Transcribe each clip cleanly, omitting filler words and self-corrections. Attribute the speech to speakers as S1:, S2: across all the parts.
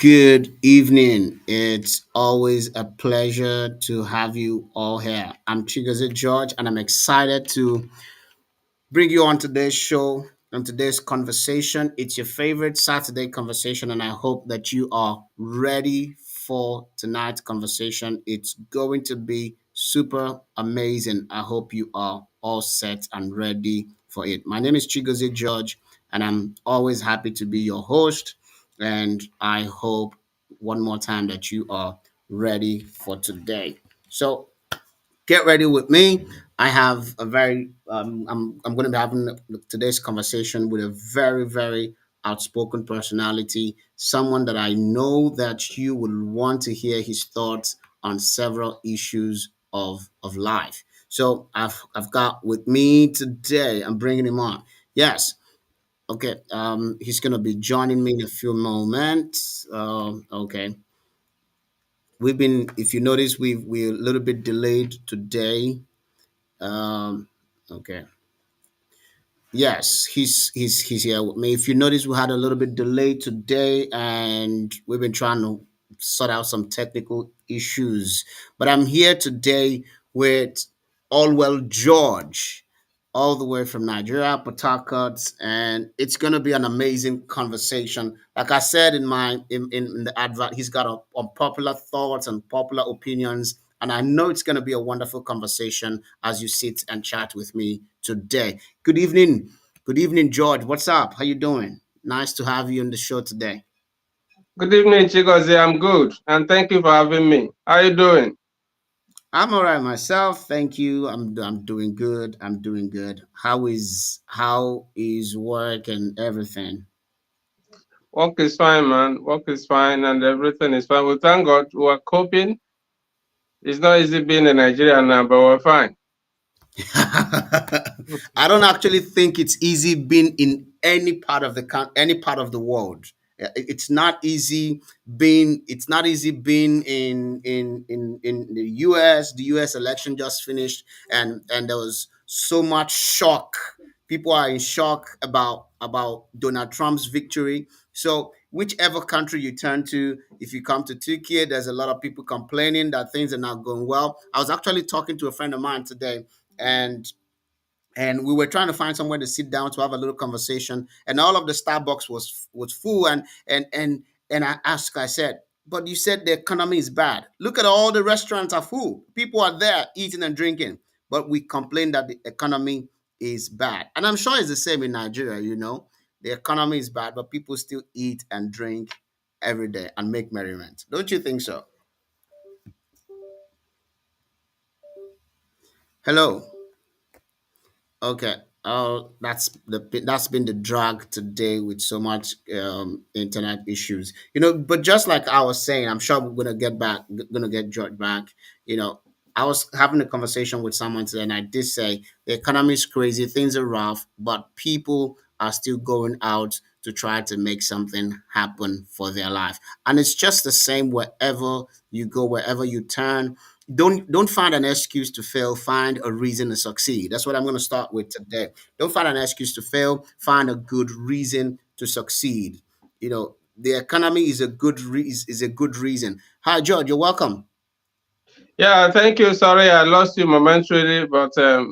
S1: Good evening. It's always a pleasure to have you all here. I'm Chigozie George, and I'm excited to bring you on today's show, on today's conversation. It's your favorite Saturday conversation, and I hope that you are ready for tonight's conversation. It's going to be super amazing. I hope you are all set and ready for it. My name is Chigozie George, and I'm always happy to be your host. And I hope one more time that you are ready for today. So, get ready with me. I have a very I'm going to be having today's conversation with a very outspoken personality, someone that I know that you will want to hear his thoughts on several issues of life. So I've got with me today. I'm bringing him on. Yes. Okay. He's going to be joining me in a few moments. Okay. If you notice, we're a little bit delayed today. Okay. Yes, he's here with me. If you notice, we had a little bit delay today, and we've been trying to sort out some technical issues. But I'm here today with Allwell George, all the way from Nigeria, Port Harcourt, and it's gonna be an amazing conversation. Like I said in the advert, he's got unpopular thoughts and popular opinions, and I know it's gonna be a wonderful conversation as you sit and chat with me today. Good evening. Good evening, George. What's up? How you doing? Nice to have you on the show today.
S2: Good evening, Chigozie. I'm good, and thank you for having me. How you doing?
S1: I'm all right myself. Thank you. I'm doing good. I'm doing good. How is work and everything?
S2: Work is fine, man. Work is fine, and everything is fine. We thank God. We're coping. It's not easy being in Nigeria now, but we're fine.
S1: I don't actually think it's easy being in any part of the world. It's not easy being in the US. The US election just finished, and there was so much shock. People are in shock about Donald Trump's victory. So whichever country you turn to, if you come to Turkey, there's a lot of people complaining that things are not going well. I was actually talking to a friend of mine today, and we were trying to find somewhere to sit down to have a little conversation, and all of the Starbucks was full, and I said, but you said the economy is bad. Look at all the restaurants are full, people are there eating and drinking, but we complain that the economy is bad. And I'm sure it's the same in Nigeria. The economy is bad, but people still eat and drink every day and make merriment. Don't you think so? Hello. Okay. That's been the drag today with so much internet issues. But just like I was saying, I'm sure we're gonna get George back. You know, I was having a conversation with someone today, and I did say the economy is crazy, things are rough, but people are still going out to try to make something happen for their life, and it's just the same wherever you go, wherever you turn. Don't find an excuse to fail, find a reason to succeed. That's what I'm going to start with today. Don't find an excuse to fail, find a good reason to succeed. The economy is a good reason. Hi, George, you're welcome.
S2: Yeah, thank you. Sorry, I lost you momentarily, but I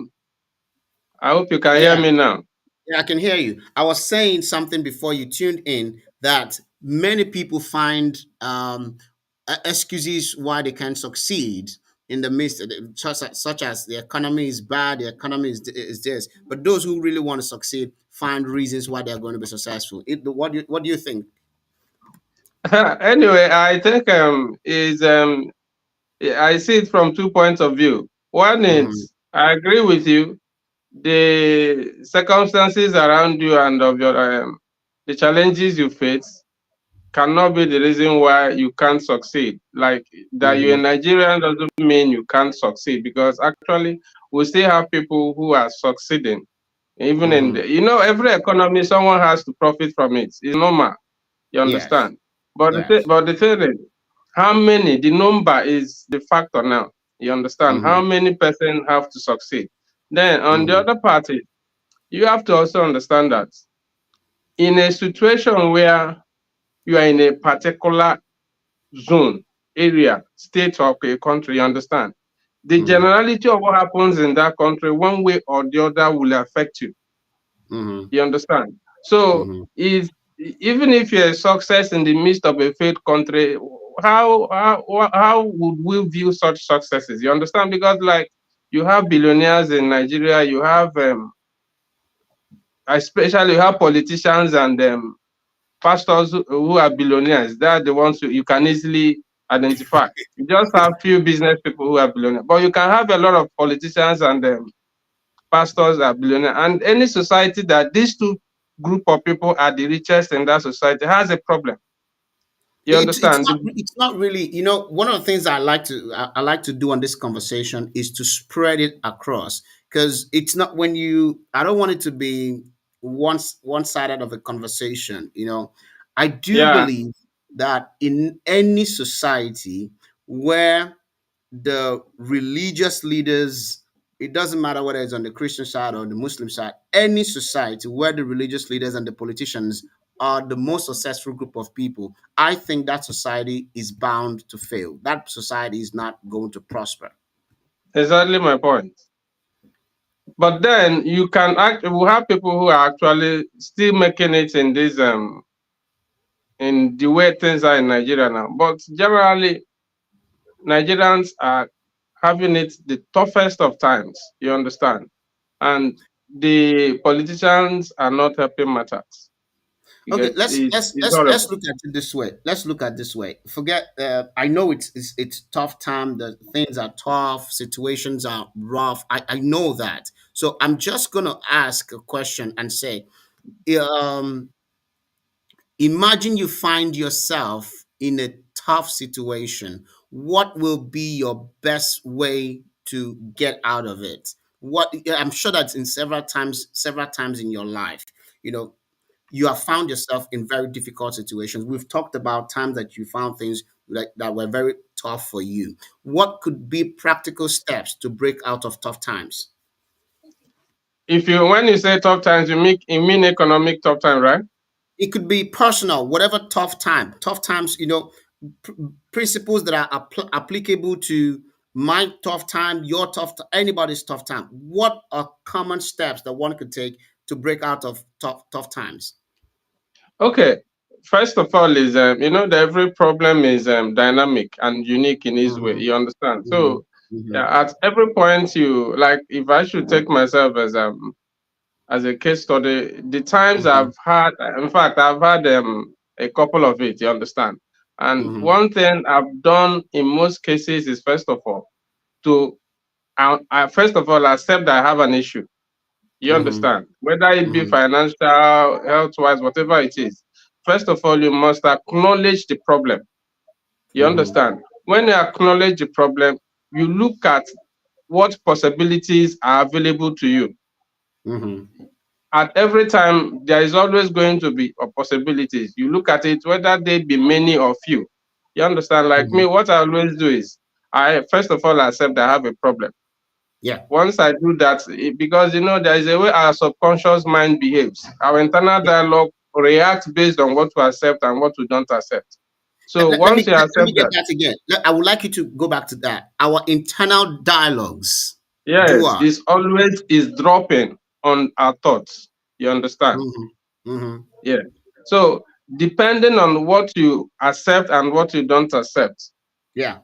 S2: hope you can hear
S1: Yeah.
S2: me now.
S1: Yeah, I can hear you. I was saying something before you tuned in that many people find excuses why they can't succeed in the midst, such as the economy is bad, the economy is this. But those who really want to succeed find reasons why they're going to be successful. What do you think?
S2: Anyway, I think I see it from 2 points of view. One
S1: Hmm.
S2: is I agree with you. The circumstances around you and of your the challenges you face cannot be the reason why you can't succeed. Like that you're a
S1: Hmm.
S2: Nigerian doesn't mean you can't succeed, because actually we still have people who are succeeding. Even in
S1: Hmm.
S2: every economy, someone has to profit from it. It's normal. You
S1: Yes.
S2: understand?
S1: Yes.
S2: But the thing is, how many? The number is the factor now. You understand? How
S1: Hmm.
S2: many person have to succeed? Then on the
S1: Hmm.
S2: other party, you have to also understand that in a situation where you are in a particular zone, area, state of a country, you understand? The
S1: Mm-hmm.
S2: generality of what happens in that country, one way or the other, will affect you.
S1: Mm-hmm.
S2: You understand? So,
S1: Mm-hmm.
S2: if even if you're a success in the midst of a failed country, how would we view such successes? You understand? Because like you have billionaires in Nigeria, you have especially you have politicians and pastors who are billionaires. They are the ones who you can easily identify. You just have few business people who are billionaires, but you can have a lot of politicians and pastors are billionaires. And any society that these two group of people are the richest in that society has a problem. You
S1: It's
S2: understand?
S1: not it's not really, one of the things I like to do on this conversation is to spread it across, because it's not, when you I don't want it to be one sided of a conversation. I do
S2: Yeah,
S1: believe that in any society where the religious leaders, it doesn't matter whether it's on the Christian side or the Muslim side, any society where the religious leaders and the politicians are the most successful group of people, I think that society is bound to fail. That society is not going to prosper.
S2: exactly my point. But then you can act. We have people who are actually still making it in this in the way things are in Nigeria now. But generally, Nigerians are having it the toughest of times. You understand? And the politicians are not helping matters. You
S1: Okay,
S2: get
S1: let's
S2: it's
S1: let's
S2: it's
S1: let's let's
S2: horrible.
S1: look at it this way. Let's look at this way. Forget. I know it's tough time. The things are tough. Situations are rough. I know that. So I'm just gonna ask a question and say, um, imagine you find yourself in a tough situation. What will be your best way to get out of it? What I'm sure that's in several times in your life. You know, you have found yourself in very difficult situations. We've talked about times that you found things that were very tough for you. What could be practical steps to break out of tough times?
S2: If you when you say tough times, you mean economic tough time, right?
S1: It could be personal, whatever tough times, pr- principles that are applicable to my tough time, your anybody's tough time. What are common steps that one could take to break out of tough times?
S2: Okay. First of all, is that every problem is dynamic and unique in its way.
S1: Mm-hmm,
S2: You understand?
S1: mm-hmm,
S2: So,
S1: mm-hmm,
S2: yeah, at every point, you like if I should take myself as a case study, the times
S1: mm-hmm,
S2: I've had, in fact, I've had a couple of it. You understand? And
S1: mm-hmm,
S2: one thing I've done in most cases is first of all to first of all accept that I have an issue. You
S1: mm-hmm,
S2: understand? Whether it be
S1: mm-hmm,
S2: financial, health wise, whatever it is. First of all, you must acknowledge the problem. You
S1: mm-hmm,
S2: understand? When you acknowledge the problem, you look at what possibilities are available to you.
S1: mm-hmm,
S2: At every time, there is always going to be possibilities. You look at it, whether they be many or few. You understand? Like
S1: mm-hmm.
S2: me, what I always do is, I first of all accept I have a problem.
S1: Yeah.
S2: Once I do that, because there is a way our subconscious mind behaves. Our internal dialogue reacts based on what we accept and what we don't accept.
S1: Let,
S2: So
S1: let- let me
S2: once you
S1: let, let
S2: accept
S1: me get
S2: that,
S1: that again. I would like you to go back to that. Our internal dialogues. Do
S2: yes,
S1: our.
S2: is always is dropping on our thoughts. You understand?
S1: Mm-hmm, mm-hmm.
S2: Yeah. So depending on what you accept and what you don't accept,
S1: Yeah.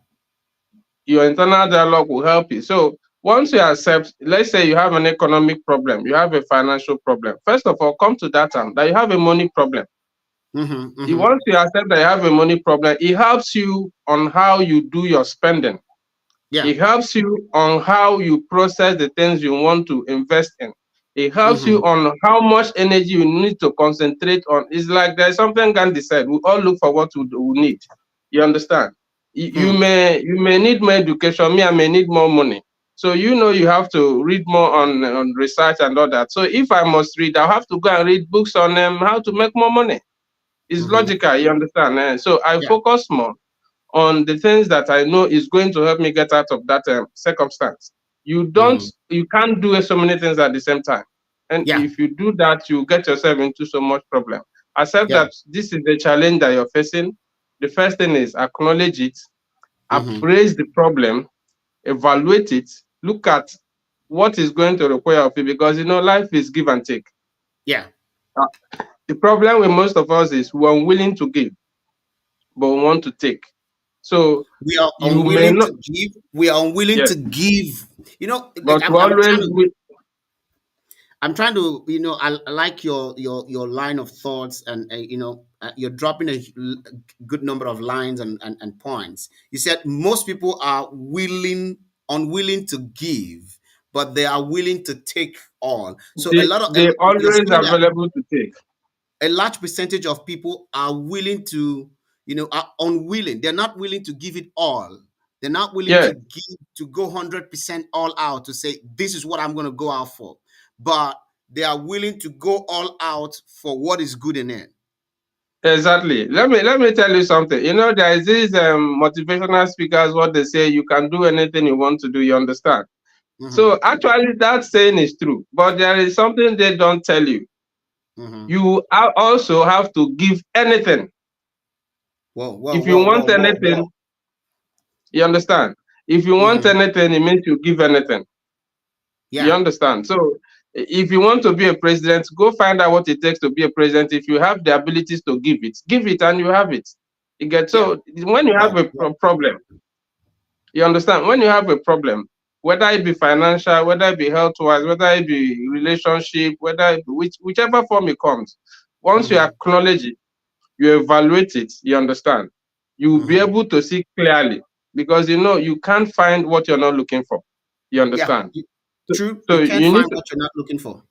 S2: your internal dialogue will help you. So once you accept, let's say you have an economic problem, you have a financial problem. First of all, come to that term that you have a money problem.
S1: Mm-hmm, mm-hmm.
S2: Once you accept that you have a money problem, it helps you on how you do your spending.
S1: Yeah.
S2: It helps you on how you process the things you want to invest in. It helps
S1: Mm-hmm,
S2: you on how much energy you need to concentrate on. It's like there's something Gandhi said. We all look for what we need. You understand? You
S1: hmm.
S2: may need more education. Me, I may need more money. So you have to read more on research and all that. So if I must read, I'll have to go and read books on how to make more money. It's
S1: Mm-hmm.
S2: logical, you understand? So I
S1: Yeah.
S2: focus more on the things that I know is going to help me get out of that circumstance.
S1: Mm-hmm.
S2: You can't do so many things at the same time. And
S1: Yeah.
S2: if you do that, you get yourself into so much problem. Accept
S1: Yeah.
S2: that this is the challenge that you're facing. The first thing is acknowledge it,
S1: Mm-hmm.
S2: appraise the problem, evaluate it, look at what is going to require of you, because life is give and take.
S1: Yeah.
S2: Uh, the problem with most of us is we're unwilling to give, but we want to take. So
S1: We are
S2: you may
S1: unwilling
S2: not,
S1: to give. We are unwilling
S2: yes,
S1: to give.
S2: but we
S1: I'm trying
S2: always
S1: to.
S2: will.
S1: I'm trying to, I like your line of thoughts, and you're dropping a good number of lines and points. You said most people are unwilling to give, but they are willing to take all. So
S2: They
S1: you're
S2: always
S1: saying that
S2: available to take.
S1: a large percentage of people are willing to, are unwilling. They're not willing to give it all. They're not willing
S2: Yes,
S1: to give, to go 100% all out, to say, this is what I'm going to go out for. But they are willing to go all out for what is good in it.
S2: exactly. Let me tell you something. There is these motivational speakers. What they say, you can do anything you want to do. You understand? So
S1: Mm-hmm.
S2: actually, that saying is true. But there is something they don't tell you.
S1: Mm-hmm.
S2: You also have to give anything.
S1: Whoa, whoa,
S2: If you
S1: whoa, whoa,
S2: want
S1: whoa, whoa.
S2: anything, you understand? If you want
S1: Mm-hmm.
S2: anything, it means you give anything. You
S1: Yeah,
S2: understand? So if you want to be a president, go find out what it takes to be a president. If you have the abilities to give it and you have it. You get
S1: yeah.
S2: so when you have
S1: Whoa,
S2: a
S1: whoa.
S2: problem, you understand? When you have a problem, whether it be financial, whether it be health wise, whether it be relationship, whether it be whichever form it comes, once you
S1: Mm-hmm.
S2: acknowledge it, you evaluate it, you understand, you will be
S1: Mm-hmm.
S2: able to see clearly, because you can't find what you're not looking for. You
S1: Yeah,
S2: understand? So,
S1: true.
S2: so
S1: You can't
S2: you need
S1: find
S2: to,
S1: what you're not looking for.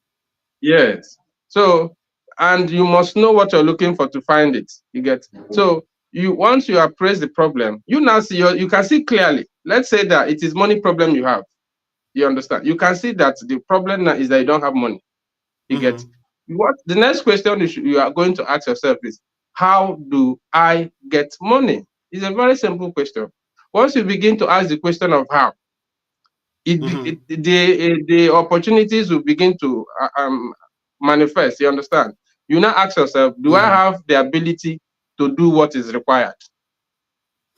S2: yes. So, and you must know what you're looking for to find it. You get so you once you appraise the problem, you now see you can see clearly. Let's say that it is money problem you have. You understand? You can see that the problem now is that you don't have money. You get
S1: Mm-hmm.
S2: what the next question you are going to ask yourself is, how do I get money? It's a very simple question. Once you begin to ask the question of how,
S1: Mm-hmm.
S2: the opportunities will begin to manifest. You understand? You now ask yourself, do I
S1: Mm-hmm.
S2: have the ability to do what is required?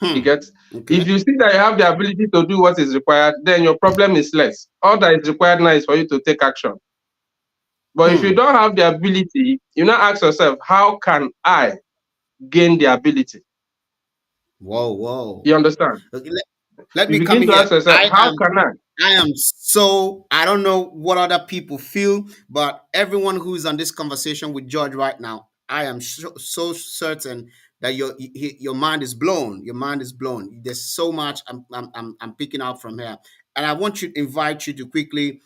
S2: You
S1: Hmm.
S2: get?
S1: Okay.
S2: If you see that you have the ability to do what is required, then your problem is less. All that is required now is for you to take action. But if you
S1: Hmm.
S2: don't have the ability, you now ask yourself, how can I gain the ability?
S1: Whoa, whoa.
S2: You understand?
S1: Okay, let
S2: You
S1: me come
S2: begin to
S1: here.
S2: ask yourself, how can I?
S1: I am so, I don't know what other people feel, but everyone who is on this conversation with George right now, I am so certain that your mind is blown. Your mind is blown. There's so much I'm picking out from here, and I want to invite you to quickly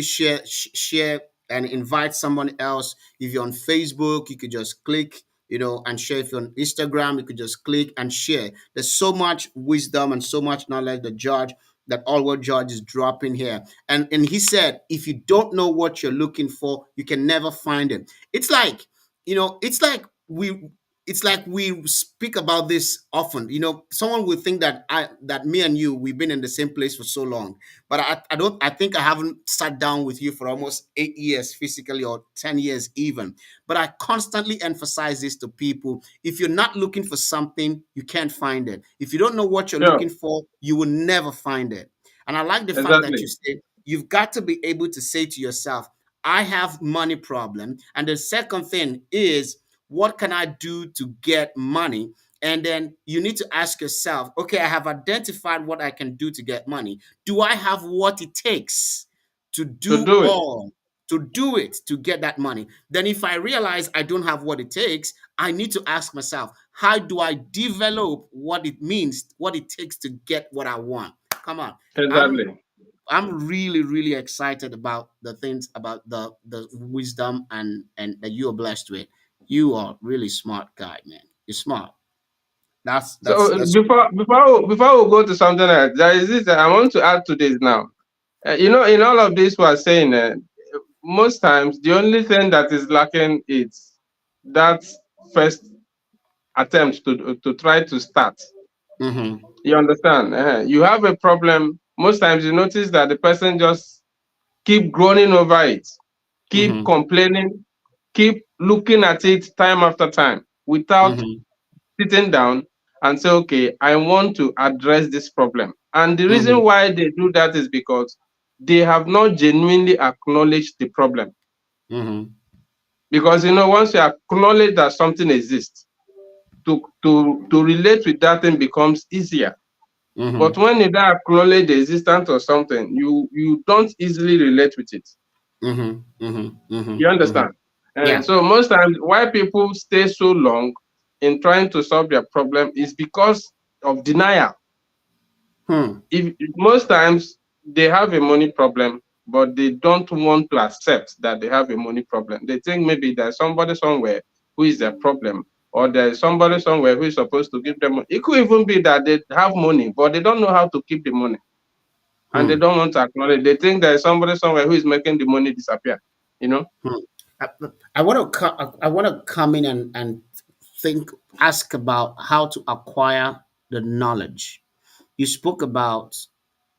S1: share and invite someone else. If you're on Facebook, you could just click, and share. If you're on Instagram, you could just click and share. There's so much wisdom and so much knowledge that all what George is dropping here. And he said, if you don't know what you're looking for, you can never find it. It's like, it's like we speak about this often. Someone would think that me and you, we've been in the same place for so long, but I think I haven't sat down with you for almost 8 years physically, or 10 years even. But I constantly emphasize this to people. If you're not looking for something, you can't find it. If you don't know what you're
S2: Sure,
S1: looking for, you will never find it. And I like the fact that you
S2: exactly.
S1: say you've got to be able to say to yourself, I have money problem. And the second thing is, what can I do to get money? And then you need to ask yourself, okay, I have identified what I can do to get money. Do I have what it takes to
S2: To
S1: do
S2: do it.
S1: all, to do it, to get that money? Then if I realize I don't have what it takes, I need to ask myself, how do I develop what it means, what it takes to get what I want? Come on. I'm
S2: Exactly.
S1: I'm really, really excited about the things, about the wisdom and that you are blessed with. You are really smart guy, man. You're smart.
S2: So
S1: That's
S2: before we go to something else, there is this I want to add to this now. In all of this we are saying, most times the only thing that is lacking is that first attempt to try to start.
S1: mm-hmm,
S2: You understand? You have a problem. Most times you notice that the person just keep groaning over it, keep
S1: mm-hmm,
S2: complaining, keep looking at it time after time without
S1: Mhm.
S2: sitting down and say, okay, I want to address this problem. And the reason
S1: Mhm.
S2: why they do that is because they have not genuinely acknowledged the problem.
S1: Mhm.
S2: Because once you acknowledge that something exists, to relate with that thing becomes easier. But
S1: Mhm.
S2: when you don't acknowledge the existence of something, you don't easily relate with it.
S1: Mhm. Mhm.
S2: You
S1: Mhm.
S2: understand?
S1: Mhm.
S2: And
S1: Yeah.
S2: so most times why people stay so long in trying to solve their problem is because of denial.
S1: Hmm.
S2: If most times they have a money problem, but they don't want to accept that they have a money problem. They think maybe there's somebody somewhere who is their problem, or there's somebody somewhere who is supposed to give them money. It could even be that they have money, but they don't know how to keep the money, and they
S1: Hmm.
S2: don't want to acknowledge. They think there's somebody somewhere who is making the money disappear. You know?
S1: Hmm. I, I want to I want to come in and think ask about how to acquire the knowledge. You spoke about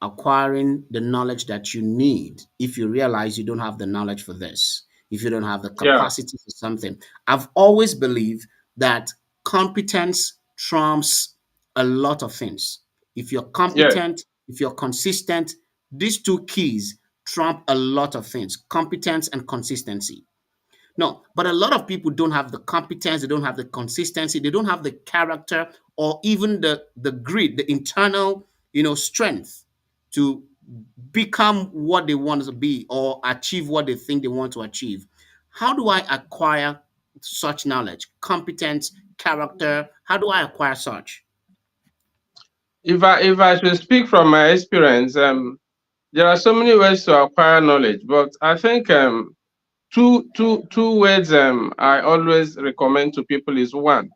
S1: acquiring the knowledge that you need if you realize you don't have the knowledge for this, if you don't have the
S2: Yeah.
S1: capacity for something. I've always believed that competence trumps a lot of things. If you're
S2: Yes.
S1: competent, if you're consistent, these two keys trump a lot of things: competence and consistency. No, but a lot of people don't have the competence, they don't have the consistency, they don't have the character or even the grit, the internal, strength to become what they want to be or achieve what they think they want to achieve. How do I acquire such knowledge, competence, character? How do I acquire such?
S2: If I should speak from my experience, there are so many ways to acquire knowledge, but I think two ways I always recommend to people is one,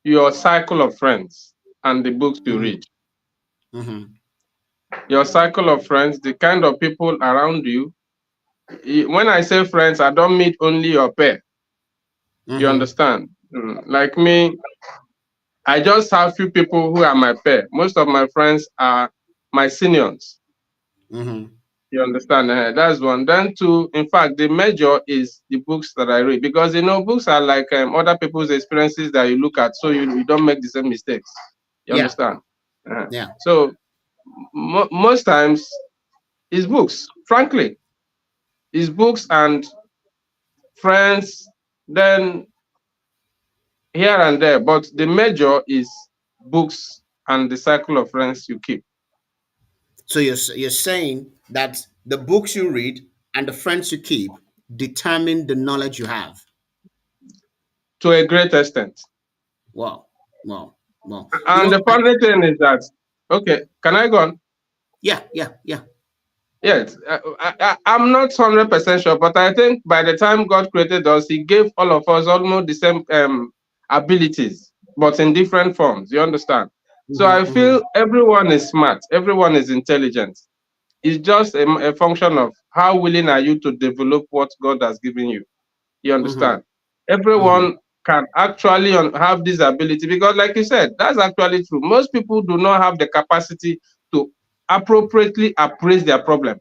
S2: your cycle of friends and the books you
S1: Hmm.
S2: read.
S1: Hmm.
S2: Your cycle of friends, the kind of people around you. When I say friends, I don't mean only your pair. You
S1: Hmm.
S2: understand? Like me, I just have few people who are my pair. Most of my friends are my seniors.
S1: Hmm.
S2: You understand? That's one. Then two, in fact, the major is the books that I read because books are like other people's experiences that you look at, so you don't make the same mistakes. You
S1: Yeah.
S2: understand? Uh,
S1: Yeah.
S2: so most times it's books. Frankly, it's books and friends. Then here and there, but the major is books and the cycle of friends you keep
S1: So you're saying that the books you read and the friends you keep determine the knowledge you have.
S2: to a great extent.
S1: Wow, wow, wow.
S2: And the funny thing is that, okay, can I go on?
S1: Yeah, yeah, yeah.
S2: Yes, I'm not 100% sure, but I think by the time God created us, He gave all of us almost the same abilities, but in different forms. You understand? So
S1: Hmm.
S2: I
S1: Hmm.
S2: feel everyone is smart, everyone is intelligent. It's just a function of how willing are you to develop what God has given you. You
S1: Hmm.
S2: understand?
S1: Hmm.
S2: Everyone can actually have this ability because, like you said, that's actually true. Most people do not have the capacity to appropriately appraise their problem.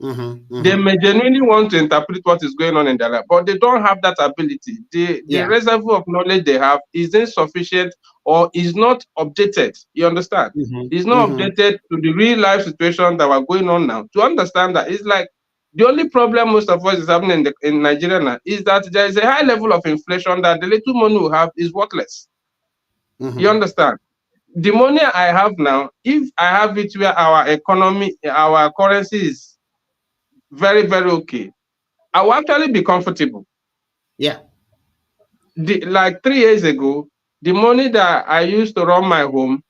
S1: Hmm.
S2: They
S1: Hmm.
S2: may genuinely want to interpret what is going on in their life, but they don't have that ability. The
S1: Yeah.
S2: reservoir of knowledge they have is insufficient or is not updated. You understand?
S1: Hmm.
S2: It's not
S1: Hmm.
S2: updated to the real life situation that we're going on now. To understand that, it's like the only problem most of us is happening in Nigeria now is that there is a high level of inflation that the little money we have is worthless. You
S1: Hmm.
S2: understand? The money I have now, if I have it where our economy, our currency is very, very okay, I will actually be comfortable.
S1: Yeah.
S2: Like 3 years ago, the money that I used to run my home,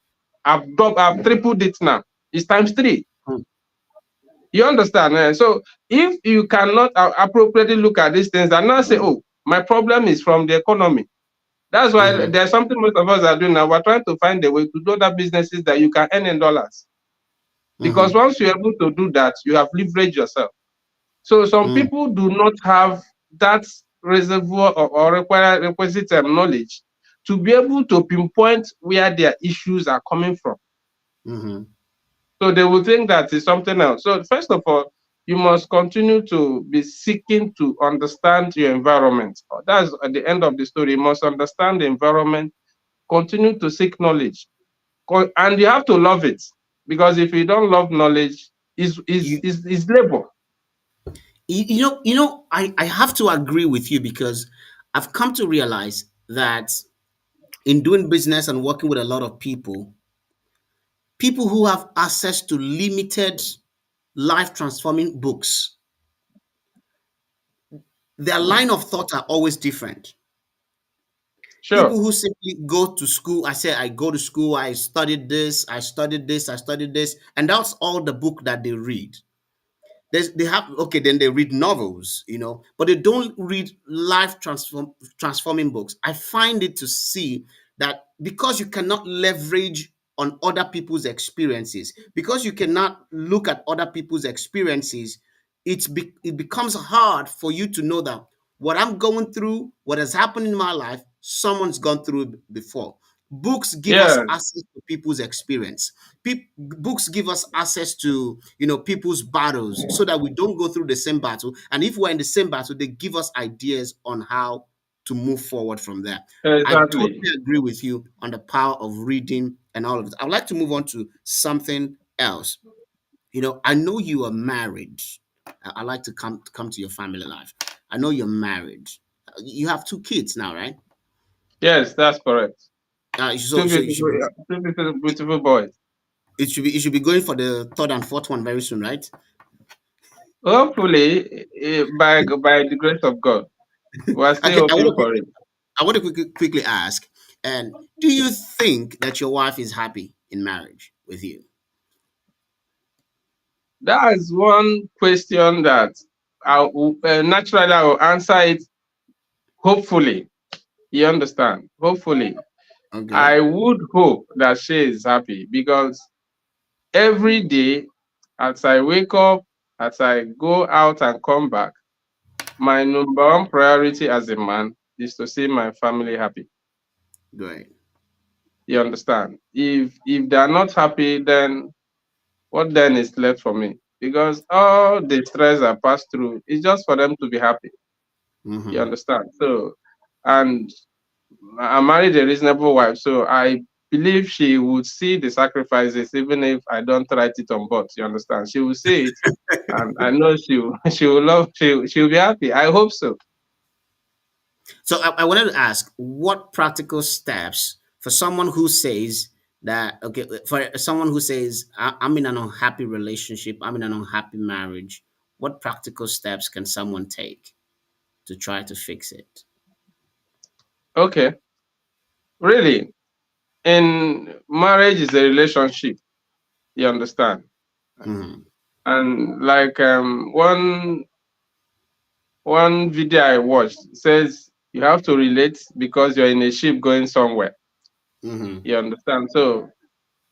S2: I've tripled it now. It's times three.
S1: Mm.
S2: You understand? So if you cannot appropriately look at these things and not say, oh, my problem is from the economy. That's why
S1: Hmm.
S2: there's something most of us are doing now. We're trying to find a way to do other businesses that you can earn in dollars. Because
S1: Hmm.
S2: once you're able to do that, you have leveraged yourself. So some
S1: Mm.
S2: people do not have that reservoir or requisite knowledge to be able to pinpoint where their issues are coming from.
S1: Hmm.
S2: So they will think that is something else. So first of all, you must continue to be seeking to understand your environment. That's at the end of the story. You must understand the environment, continue to seek knowledge, and you have to love it, because if you don't love knowledge,
S1: You,
S2: is labor.
S1: I have to agree with you because I've come to realize that in doing business and working with a lot of people who have access to limited life transforming books, their line of thought are always different.
S2: Sure.
S1: People who simply go to school, I say, I go to school, I studied this, I studied this, I studied this, and that's all the book that they read. They have, okay, then they read novels, but they don't read transforming books. I find it to see that because you cannot leverage on other people's experiences, because you cannot look at other people's experiences, it becomes hard for you to know that what I'm going through, what has happened in my life, someone's gone through it before. Books give us
S2: Yes,
S1: access to people's experience. Books give us access to people's battles, so that we don't go through the same battle. And if we're in the same battle, they give us ideas on how to move forward from there. I
S2: exactly.
S1: totally agree with you on the power of reading and all of it. I'd like to move on to something else. I know you are married. I like to come to your family life. I know you're married. You have two kids now, right?
S2: Yes, that's correct.
S1: So you should be,
S2: Two beautiful, beautiful boys.
S1: it should be going for the third and fourth one very soon, right?
S2: Hopefully, by the grace of God, we're
S1: Okay,
S2: still hoping for it.
S1: I want to quickly ask, and do you think that your wife is happy in marriage with you?
S2: That's one question that naturally I will answer it. Hopefully, you understand. Hopefully,
S1: Okay,
S2: I would hope that she is happy, because every day, as I wake up, as I go out and come back, my number one priority as a man is to see my family happy.
S1: great.
S2: You understand? If they are not happy, then what then is left for me? Because all the stress I pass through is just for them to be happy. You
S1: Mm-hmm.
S2: understand? So, and I married a reasonable wife, so I believe she would see the sacrifices, even if I don't write it on board. You understand? She will see it, and I know she will, she will love. She will be happy. I hope so.
S1: So I wanted to ask, what practical steps for someone who says that, okay, for someone who says, I'm in an unhappy relationship, I'm in an unhappy marriage, what practical steps can someone take to try to fix it?
S2: Okay, really, in marriage is a relationship. You understand?
S1: Mm-hmm.
S2: And like one video I watched says you have to relate because you're in a ship going somewhere.
S1: Mm-hmm.
S2: You understand? So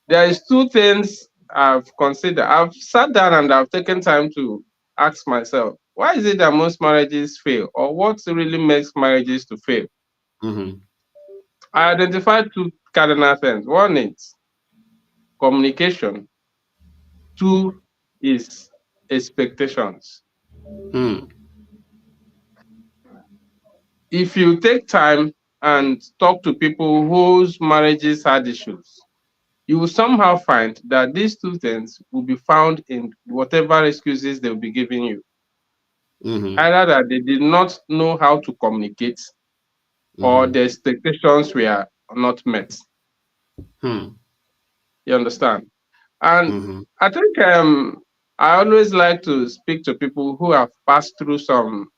S2: there is two things I've considered. I've sat down and I've taken time to ask myself, why is it that most marriages fail, or what really makes marriages to fail?
S1: Mm-hmm.
S2: I identified two cardinal things. One is communication. Two is expectations.
S1: Mm-hmm.
S2: If you take time and talk to people whose marriages had issues, you will somehow find that these two things will be found in whatever excuses they will be giving you.
S1: Mm-hmm.
S2: Either that they did not know how to communicate, or the expectations were not met.
S1: Mm-hmm.
S2: You understand? And
S1: Mm-hmm.
S2: I think I always like to speak to people who have passed through some,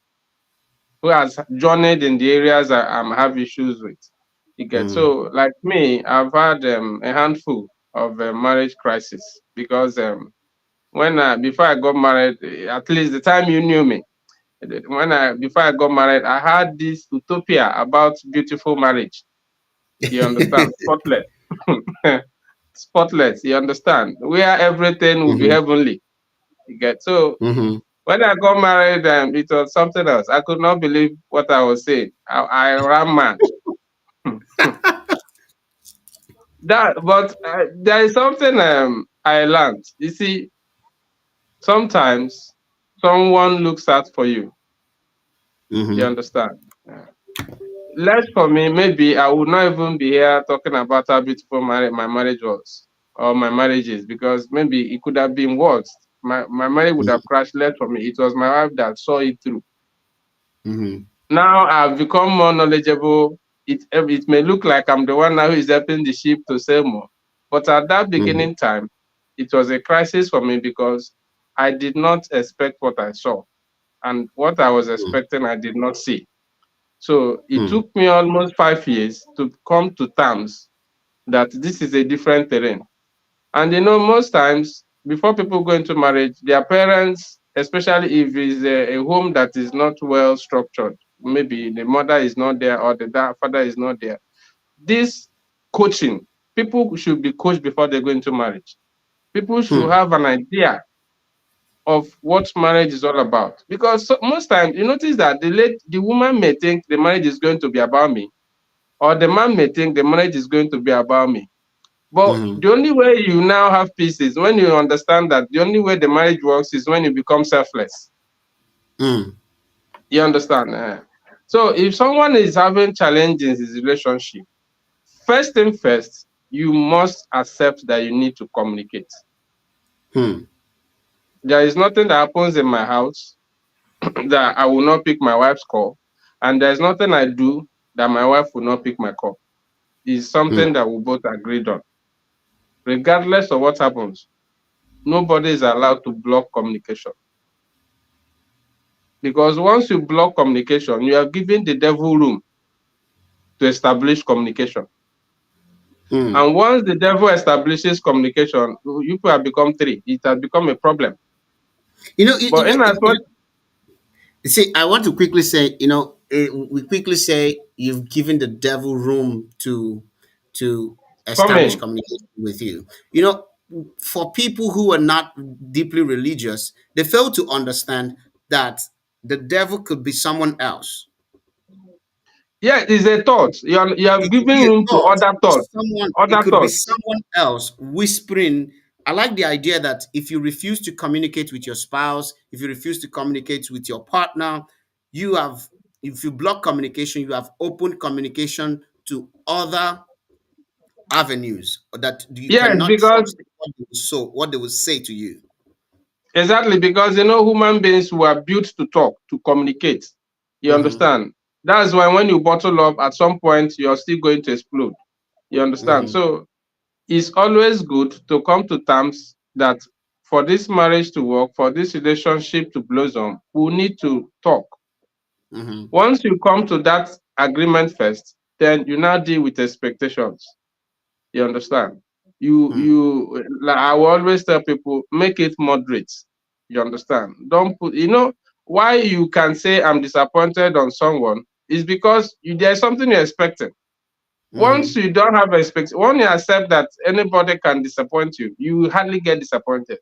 S2: who has journeyed in the areas I have issues with. You get,
S1: Mm-hmm.
S2: so like me, I've had a handful of marriage crisis, because when before I got married, at least the time you knew me, when I before I got married, I had this utopia about beautiful marriage. You understand? Spotless, spotless. You understand? Where everything will be
S1: Mm-hmm.
S2: heavenly. You get, so
S1: Mm-hmm.
S2: when I got married, it was something else. I could not believe what I was saying. I ran mad. But there is something I learned. You see, sometimes. someone looks out for you. You
S1: Mm-hmm.
S2: understand? Less for me, maybe I would not even be here talking about how beautiful my marriage was or my marriage is, because maybe it could have been worse. My marriage would have crashed. Less for me. It was my wife that saw it through.
S1: Mm-hmm.
S2: Now I've become more knowledgeable. It may look like I'm the one now who is helping the sheep to sell more. But at that
S1: Mm-hmm.
S2: beginning time, it was a crisis for me because I did not expect what I saw. And what I was expecting, I did not see. So it
S1: Mm-hmm.
S2: took me almost 5 years to come to terms that this is a different terrain. And most times before people go into marriage, their parents, especially if it's a home that is not well structured, maybe the mother is not there or the father is not there. This coaching, people should be coached before they go into marriage. People should
S1: Hmm.
S2: have an idea of what marriage is all about. Because most times you notice that the woman may think the marriage is going to be about me, or the man may think the marriage is going to be about me. But
S1: Mm-hmm.
S2: the only way you now have peace is when you understand that the only way the marriage works is when you become selfless.
S1: Mm.
S2: You understand? So if someone is having challenges in his relationship, first thing first, you must accept that you need to communicate.
S1: Hmm.
S2: There is nothing that happens in my house that I will not pick my wife's call, and there's nothing I do that my wife will not pick my call. It's
S1: Hmm.
S2: something that we both agreed on. Regardless of what happens, nobody is allowed to block communication. Because once you block communication, you are giving the devil room to establish communication.
S1: Hmm.
S2: And once the devil establishes communication, you people have become three. It has become a problem.
S1: You know, you, you
S2: But
S1: know,
S2: in as much,
S1: see, I want to quickly say, we quickly say you've given the devil room to
S2: come
S1: establish
S2: in.
S1: communication with you. You know, for people who are not deeply religious, they fail to understand that the devil could be someone else.
S2: Yeah, it's a thought. You have
S1: It could
S2: given
S1: be a
S2: room to
S1: thought.
S2: other thoughts.
S1: It
S2: Other
S1: could be
S2: thoughts.
S1: someone else whispering. I like the idea that if you refuse to communicate with your spouse, if you refuse to communicate with your partner, you have, if you block communication, you have opened communication to other avenues that you
S2: Yes,
S1: cannot
S2: because
S1: trust what they will say to you.
S2: exactly, because human beings were built to talk, to communicate. You
S1: Mm-hmm.
S2: understand? That's why when you bottle up, at some point you're still going to explode. You understand?
S1: Mm-hmm.
S2: So it's always good to come to terms that for this marriage to work, for this relationship to blossom, we need to talk.
S1: Mm-hmm.
S2: Once you come to that agreement first, then you now deal with expectations. You understand? Like I will always tell people, make it moderate. You understand? Don't put, why you can say I'm disappointed on someone is because there's something you're expecting. Once
S1: Mm-hmm.
S2: you don't have expectation, when you accept that anybody can disappoint you, you hardly get disappointed.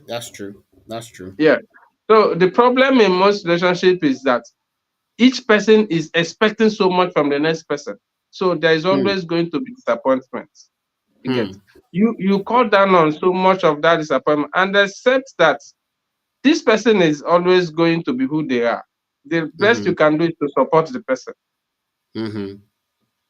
S1: That's true. That's true.
S2: Yeah. So the problem in most relationship is that each person is expecting so much from the next person. So there is
S1: Hmm.
S2: always going to be disappointment. You get
S1: Hmm.
S2: you cut down on so much of that disappointment and accept that this person is always going to be who they are. The best
S1: Mm-hmm.
S2: you can do is to support the person.
S1: Mm-hmm.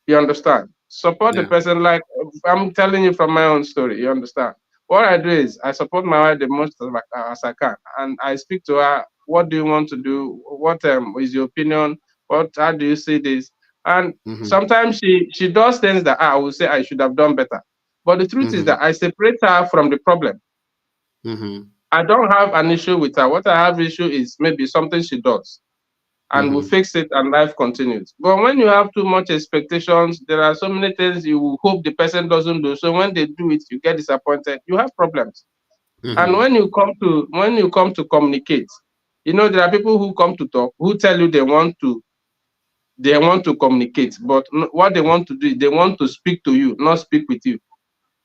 S2: You understand? Support the
S1: Yeah.
S2: person. Like I'm telling you from my own story. You understand? What I do is I support my wife the most as I can, and I speak to her. What do you want to do? What is your opinion? How do you see this? And
S1: Mm-hmm.
S2: sometimes she does things that I will say I should have done better. But the truth is
S1: Mm-hmm.
S2: that I separate her from the problem.
S1: Mm-hmm.
S2: I don't have an issue with her. What I have issue is maybe something she does, and we
S1: Mm-hmm.
S2: fix it and life continues. But when you have too much expectations, there are so many things you hope the person doesn't do. So when they do it, you get disappointed. You have problems. And
S1: Mm-hmm.
S2: when you come to communicate, there are people who come to talk who tell you they want to communicate, but what they want to do is they want to speak to you, not speak with you.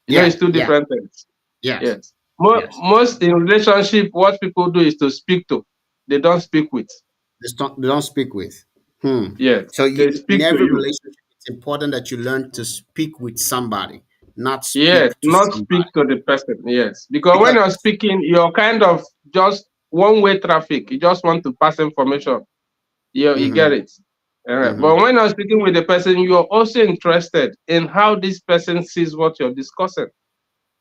S1: Yeah.
S2: It's two
S1: Yeah.
S2: different things.
S1: Yes.
S2: Yes.
S1: Yes.
S2: Most in relationship, what people do is to speak to. They don't speak with.
S1: They don't speak with. Hmm.
S2: Yes.
S1: So
S2: They
S1: in
S2: speak to
S1: every
S2: you.
S1: relationship, it's important that you learn to speak with somebody, not
S2: Yes,
S1: speak to
S2: not speak
S1: somebody.
S2: to the person. Yes, because when
S1: Because
S2: you're speaking, you're kind of just one-way traffic. You just want to pass information. You get
S1: Mm-hmm.
S2: it. But
S1: Mm-hmm.
S2: when you're speaking with the person, you're also interested in how this person sees what you're discussing.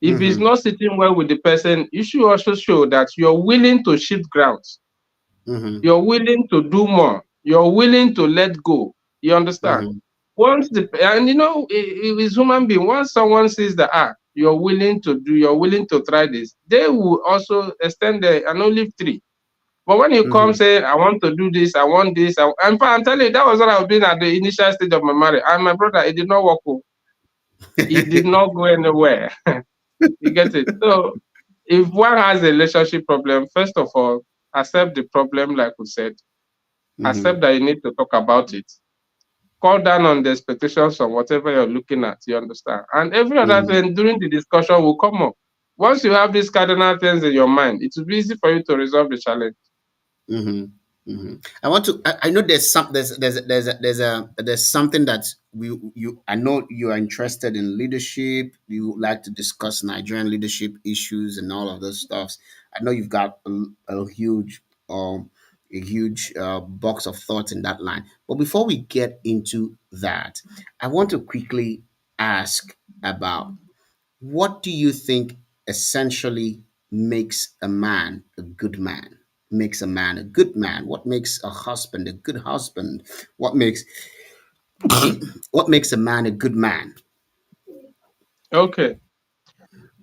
S2: If it's
S1: Mm-hmm.
S2: not sitting well with the person, you should also show that you're willing to shift grounds.
S1: Mm-hmm.
S2: You're willing to do more. You're willing to let go. You understand?
S1: Mm-hmm.
S2: Once the and you know, it's human being. Once someone sees that you're willing to do, you're willing to try this, they will also extend the and only three. But when you come
S1: Mm-hmm.
S2: say, I want to do this, I want this, in fact, I'm telling you, that was what I was doing at the initial stage of my marriage. And my brother, it did not work. Oh. It did not go anywhere. You get it? So if one has a relationship problem, first of all, accept the problem, like we said, accept
S1: Mm-hmm.
S2: that you need to talk about it. Call down on the expectations of whatever you're looking at, you understand? And every other
S1: Mm-hmm.
S2: thing during the discussion will come up. Once you have these cardinal things in your mind, it will be easy for you to resolve the challenge.
S1: Mm-hmm. Mm-hmm. I want to. I know there's some. There's something that you. I know you are interested in leadership. You like to discuss Nigerian leadership issues and all of those stuffs. I know you've got um a huge box of thoughts in that line. But before we get into that, I want to quickly ask about what do you think essentially makes a man a good man? Makes a man a good man? What makes a husband a good husband? What makes what makes a man a good man?
S2: Okay.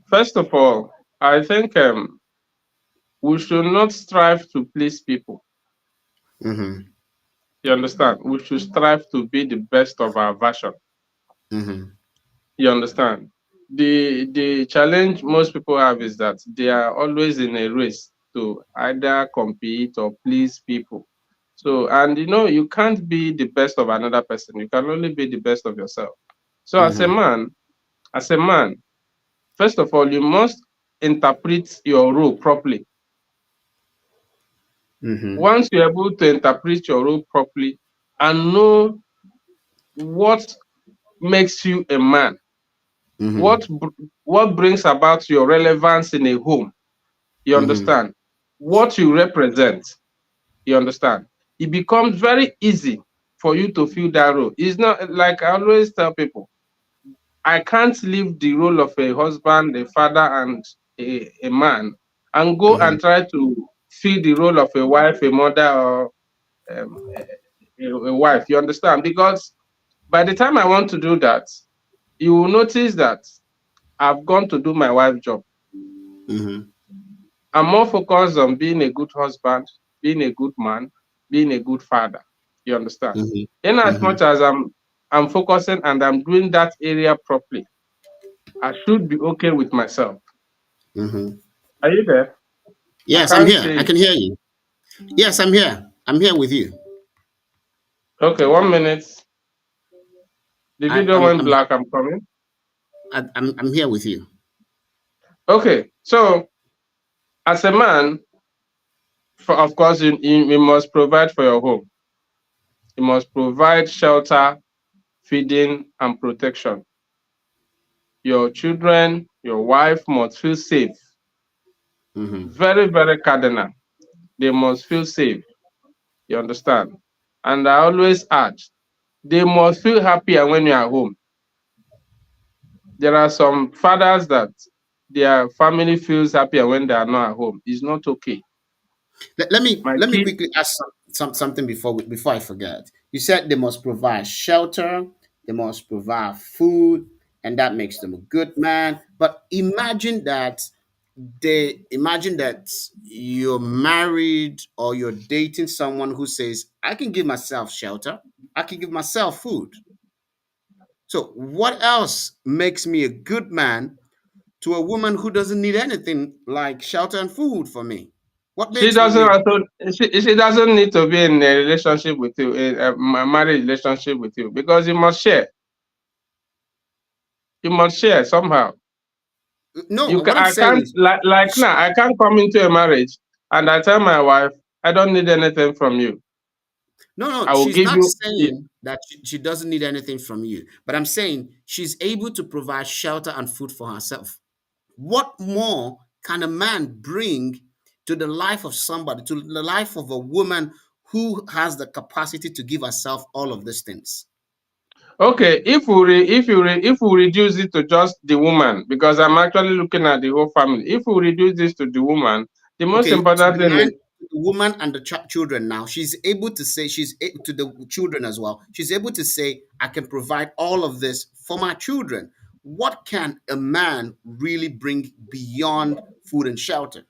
S2: First of all, I think we should not strive to please people.
S1: Mm-hmm.
S2: You understand? We should strive to be the best of our version.
S1: Mm-hmm.
S2: You understand? The challenge most people have is that they are always in a race to either compete or please people. So, and you know, you can't be the best of another person. You can only be the best of yourself. So,
S1: Mm-hmm.
S2: as a man, first of all, you must interpret your role properly.
S1: Mm-hmm.
S2: Once you're able to interpret your role properly and know what makes you a man,
S1: Mm-hmm.
S2: what what brings about your relevance in a home, you
S1: Mm-hmm.
S2: understand, what you represent, you understand, it becomes very easy for you to fill that role. It's not like I always tell people, I can't leave the role of a husband, a father, and a man and go
S1: Mm-hmm.
S2: and try to fill the role of a wife, a mother, or a wife, you understand, because by the time I want to do that, you will notice that I've gone to do my wife's job.
S1: Mm-hmm.
S2: I'm more focused on being a good husband, being a good man, being a good father. You understand? In as
S1: Mm-hmm.
S2: much as I'm focusing and I'm doing that area properly, I should be okay with myself.
S1: Mm-hmm.
S2: Are you there? I
S1: Yes, I'm
S2: can't
S1: here.
S2: see
S1: I
S2: you.
S1: can hear you. Yes, I'm here. I'm here with you.
S2: Okay, 1 minute. The
S1: I,
S2: video
S1: I'm
S2: went
S1: I'm
S2: black. I'm coming.
S1: I'm here with you.
S2: Okay, so as a man, of course, you must provide for your home. You must provide shelter, feeding, and protection. Your children, your wife must feel safe.
S1: Mm-hmm.
S2: Very, very cardinal. They must feel safe. You understand? And I always add, they must feel happier when you are home. There are some fathers that their family feels happier when they are not at home. It's not okay. My
S1: Let me
S2: kid,
S1: quickly ask something before I forget. You said they must provide shelter, they must provide food, and that makes them a good man. But imagine that you're married or you're dating someone who says, "I can give myself shelter, I can give myself food." So what else makes me a good man to a woman who doesn't need anything like shelter and food for me? What
S2: she
S1: makes
S2: doesn't
S1: me
S2: also, she doesn't need to be in a relationship with you, a marriage relationship with you, because you must share. You must share somehow.
S1: no?
S2: You can,
S1: What I'm
S2: I
S1: saying
S2: can't
S1: is,
S2: like now. I can't come into a marriage and I tell my wife, I don't need anything from you.
S1: no, no.
S2: I will
S1: She's
S2: give
S1: not
S2: you.
S1: saying that she doesn't need anything from you, but I'm saying she's able to provide shelter and food for herself. What more can a man bring to the life of somebody, to the life of a woman who has the capacity to give herself all of these things?
S2: Okay, if we reduce it to just the woman, because I'm actually looking at the whole family. If we reduce this to the woman, the most
S1: Okay, to
S2: important
S1: the
S2: thing
S1: man,
S2: is
S1: to the woman and the children now, she's able to say, to the children as well. She's able to say, I can provide all of this for my children. What can a man really bring beyond food and shelter?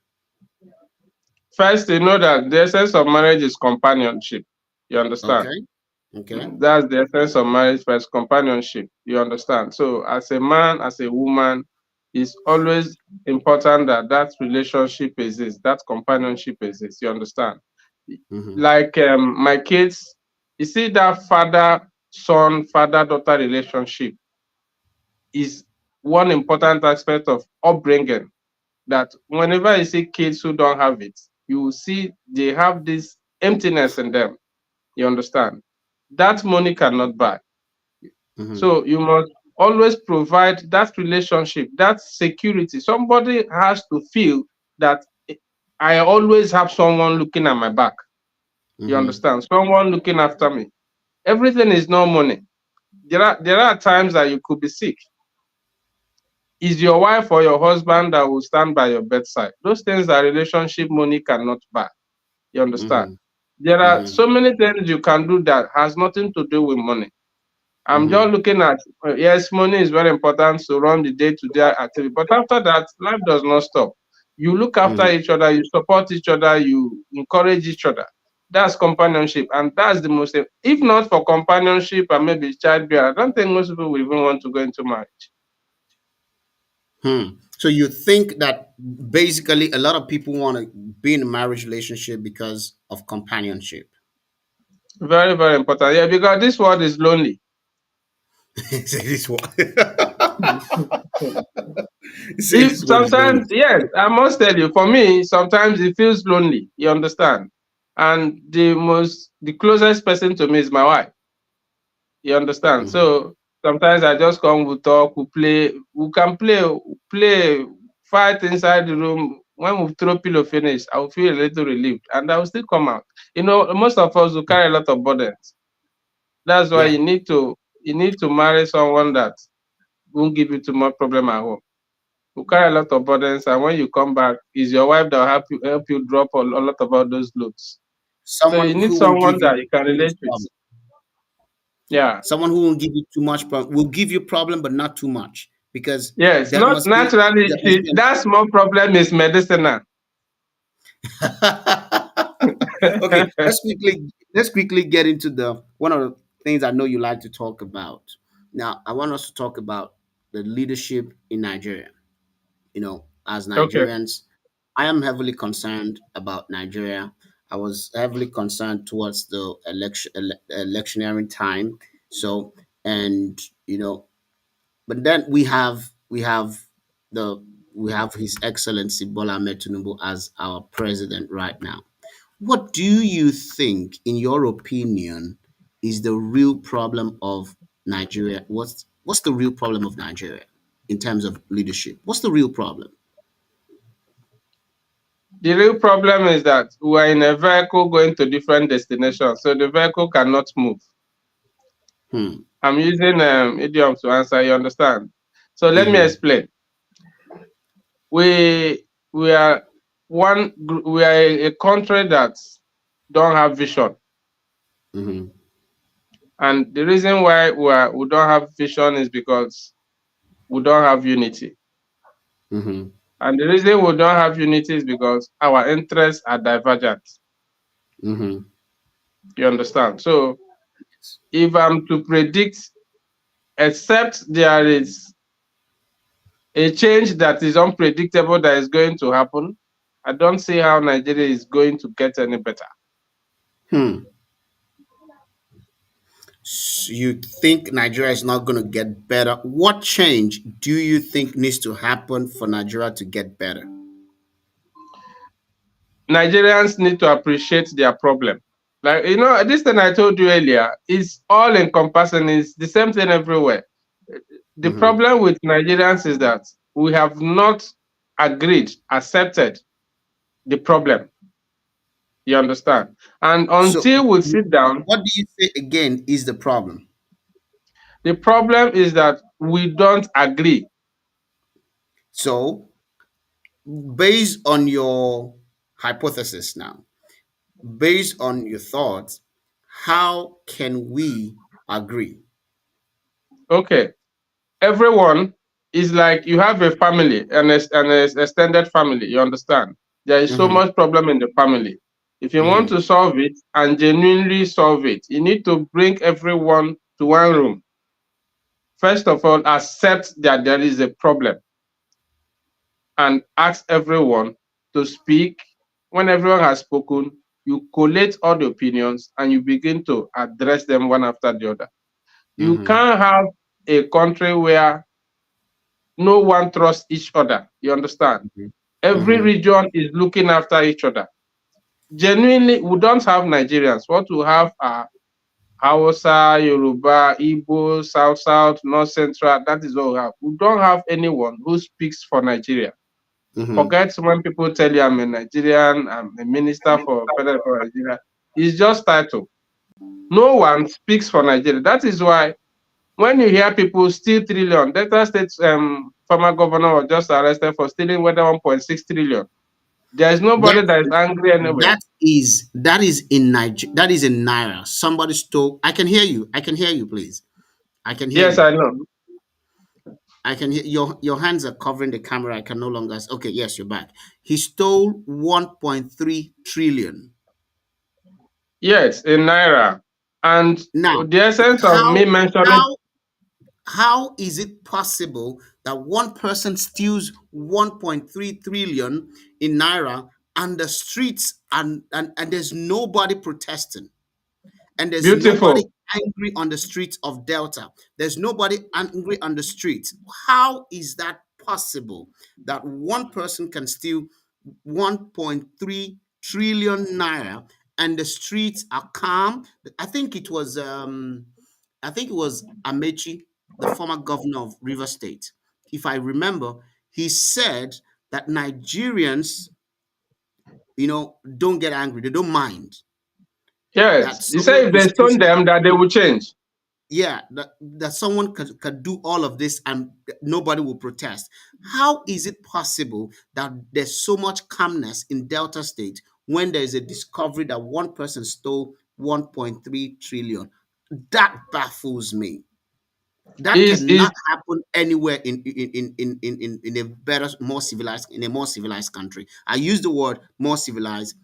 S2: first you know that the essence of marriage is companionship. You understand?
S1: Okay, okay.
S2: That's the essence of marriage first, companionship. You understand? So as a man, as a woman, it's always important that that relationship exists, that companionship exists. You understand?
S1: Mm-hmm,
S2: Like my kids, you see that father son, father daughter relationship is one important aspect of upbringing. That whenever you see kids who don't have it, you will see they have this emptiness in them. You understand? That money cannot buy.
S1: mm-hmm,
S2: So you must always provide that relationship, that security. Somebody has to feel that I always have someone looking at my back. You
S1: mm-hmm,
S2: understand? Someone looking after me. Everything is no money. There are times that you could be sick. Is your wife or your husband that will stand by your bedside? Those things that relationship money cannot buy. You understand?
S1: mm-hmm,
S2: There are
S1: mm-hmm,
S2: so many things you can do that has nothing to do with money. I'm
S1: mm-hmm,
S2: just looking at yes, money is very important to run the day-to-day activity, but after that, life does not stop. You look after
S1: mm-hmm.
S2: each other, you support each other, you encourage each other. That's companionship, and that's the most. If not for companionship and maybe childbearing, I don't think most people will even want to go into marriage.
S1: Hmm. So you think that basically a lot of people want to be in a marriage relationship because of companionship?
S2: Very, very important. Yeah, because this world is lonely.
S1: Say this one. Say
S2: If
S1: this one is lonely.
S2: sometimes, yes, I must tell you, for me, sometimes it feels lonely. You understand? And the closest person to me is my wife. You understand?
S1: Mhm.
S2: So sometimes I just come, we talk, we play, play, fight inside the room. When we throw pillow finish, I will feel a little relieved, and I will still come out. You know, most of us will carry a lot of burdens. That's why
S1: Yeah.
S2: you need to marry someone that won't give you too much problem at home. You carry a lot of burdens, and when you come back, is your wife that will help you drop a lot of all those loads. So
S1: Someone
S2: you need
S1: who won't
S2: someone
S1: give you
S2: that you can
S1: too much
S2: relate with.
S1: problem.
S2: Yeah.
S1: Someone who won't give you too much problem will give you problem, but not too much because
S2: Yes,
S1: that
S2: not
S1: must be
S2: naturally.
S1: that must be
S2: That small problem is medicinal.
S1: okay, let's quickly get into the one of the things I know you like to talk about. Now, I want us to talk about the leadership in Nigeria. As
S2: Okay,
S1: Nigerians, I am heavily concerned about Nigeria. I was heavily concerned towards the electioneering time. So, and but then the we have His Excellency Bola Ahmed Tinubu as our president right now. What do you think, in your opinion, is the real problem of Nigeria? What's the real problem of Nigeria in terms of leadership? What's the real problem?
S2: the real problem is that we are in a vehicle going to different destinations, so the vehicle cannot move.
S1: Hmm.
S2: I'm using idiom to answer. You understand? So let me
S1: Mm-hmm.
S2: explain. We are we are a country that don't have vision,
S1: Mm-hmm.
S2: and the reason why we don't have vision is because we don't have unity.
S1: Mm-hmm.
S2: And the reason we don't have unity is because our interests are divergent.
S1: Mm-hmm.
S2: You understand? So if I'm to predict, except there is a change that is unpredictable that is going to happen, I don't see how Nigeria is going to get any better.
S1: Hmm. You think Nigeria is not going to get better? What change do you think needs to happen for Nigeria to get better?
S2: Nigerians need to appreciate their problem. Like, you know, this thing I told you earlier is all encompassing, it's the same thing everywhere. The
S1: Mm-hmm.
S2: problem with Nigerians is that we have not agreed, accepted the problem. You understand? And
S1: So,
S2: until we sit down,
S1: what do you say again is the problem?
S2: the problem is that we don't agree.
S1: So, based on your hypothesis now, based on your thoughts, how can we agree?
S2: Okay, everyone is like you have a family, an extended family. You understand? There is so
S1: Mm-hmm,
S2: much problem in the family. If you want
S1: mm-hmm,
S2: to solve it and genuinely solve it, you need to bring everyone to one room. First of all, accept that there is a problem and ask everyone to speak. When everyone has spoken, you collate all the opinions and you begin to address them one after the other. You
S1: mm-hmm,
S2: can't have a country where no one trusts each other. You understand? Every
S1: mm-hmm,
S2: region is looking after each other. Genuinely, we don't have Nigerians. What we have are Hausa, Yoruba, Igbo, South South, North Central. That is what we have. We don't have anyone who speaks for Nigeria.
S1: mm-hmm.
S2: Forget when people tell you I'm a Nigerian, I'm a minister for Federal for Nigeria. It's just title. No one speaks for Nigeria. That is why when you hear people steal trillion, Delta State former governor was just arrested for stealing whether 1.6 trillion. There is
S1: That
S2: nobody that is angry anywhere.
S1: that is in Niger, that is in Naira. Somebody stole. I can hear you. I can hear you. Please, I can hear
S2: Yes,
S1: you.
S2: I know.
S1: I can hear your hands are covering the camera. I can no longer. Okay, yes, you're back. He stole 1.3 trillion.
S2: Yes, in Naira. And
S1: Now,
S2: the essence of
S1: how
S2: me mentioning,
S1: how how is it possible that one person steals 1.3 trillion in Naira and the streets and there's nobody protesting? And there's nobody
S2: beautiful.
S1: angry on the streets of Delta. There's nobody angry on the streets. How is that possible that one person can steal 1.3 trillion naira and the streets are calm? I think it was Amechi, the former governor of River State. If I remember, he said that Nigerians, don't get angry. They don't mind that
S2: Yes. You
S1: someone
S2: say if
S1: could
S2: they
S1: steal.
S2: stone them, that they will change.
S1: Yeah, that someone could do all of this and nobody will protest. How is it possible that there's so much calmness in Delta State when there is a discovery that one person stole 1.3 trillion? That baffles me. That
S2: Is
S1: cannot happen anywhere in a better, more civilized, in a more civilized country. I use the word more civilized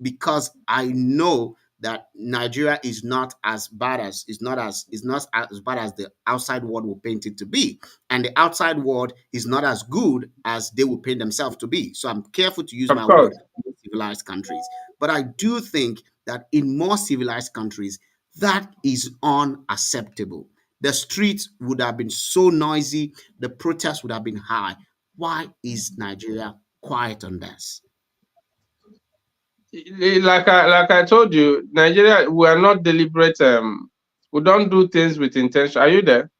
S1: because I know that Nigeria is not as bad as the outside world will paint it to be, and the outside world is not as good as they will paint themselves to be. So I'm careful to use
S2: of
S1: my word
S2: course.
S1: more civilized countries, but I do think that in more civilized countries that is unacceptable. The streets would have been so noisy, the protests would have been high. Why is Nigeria quiet on this?
S2: Like I told you, Nigeria, we are not deliberate. We don't do things with intention. Are you there?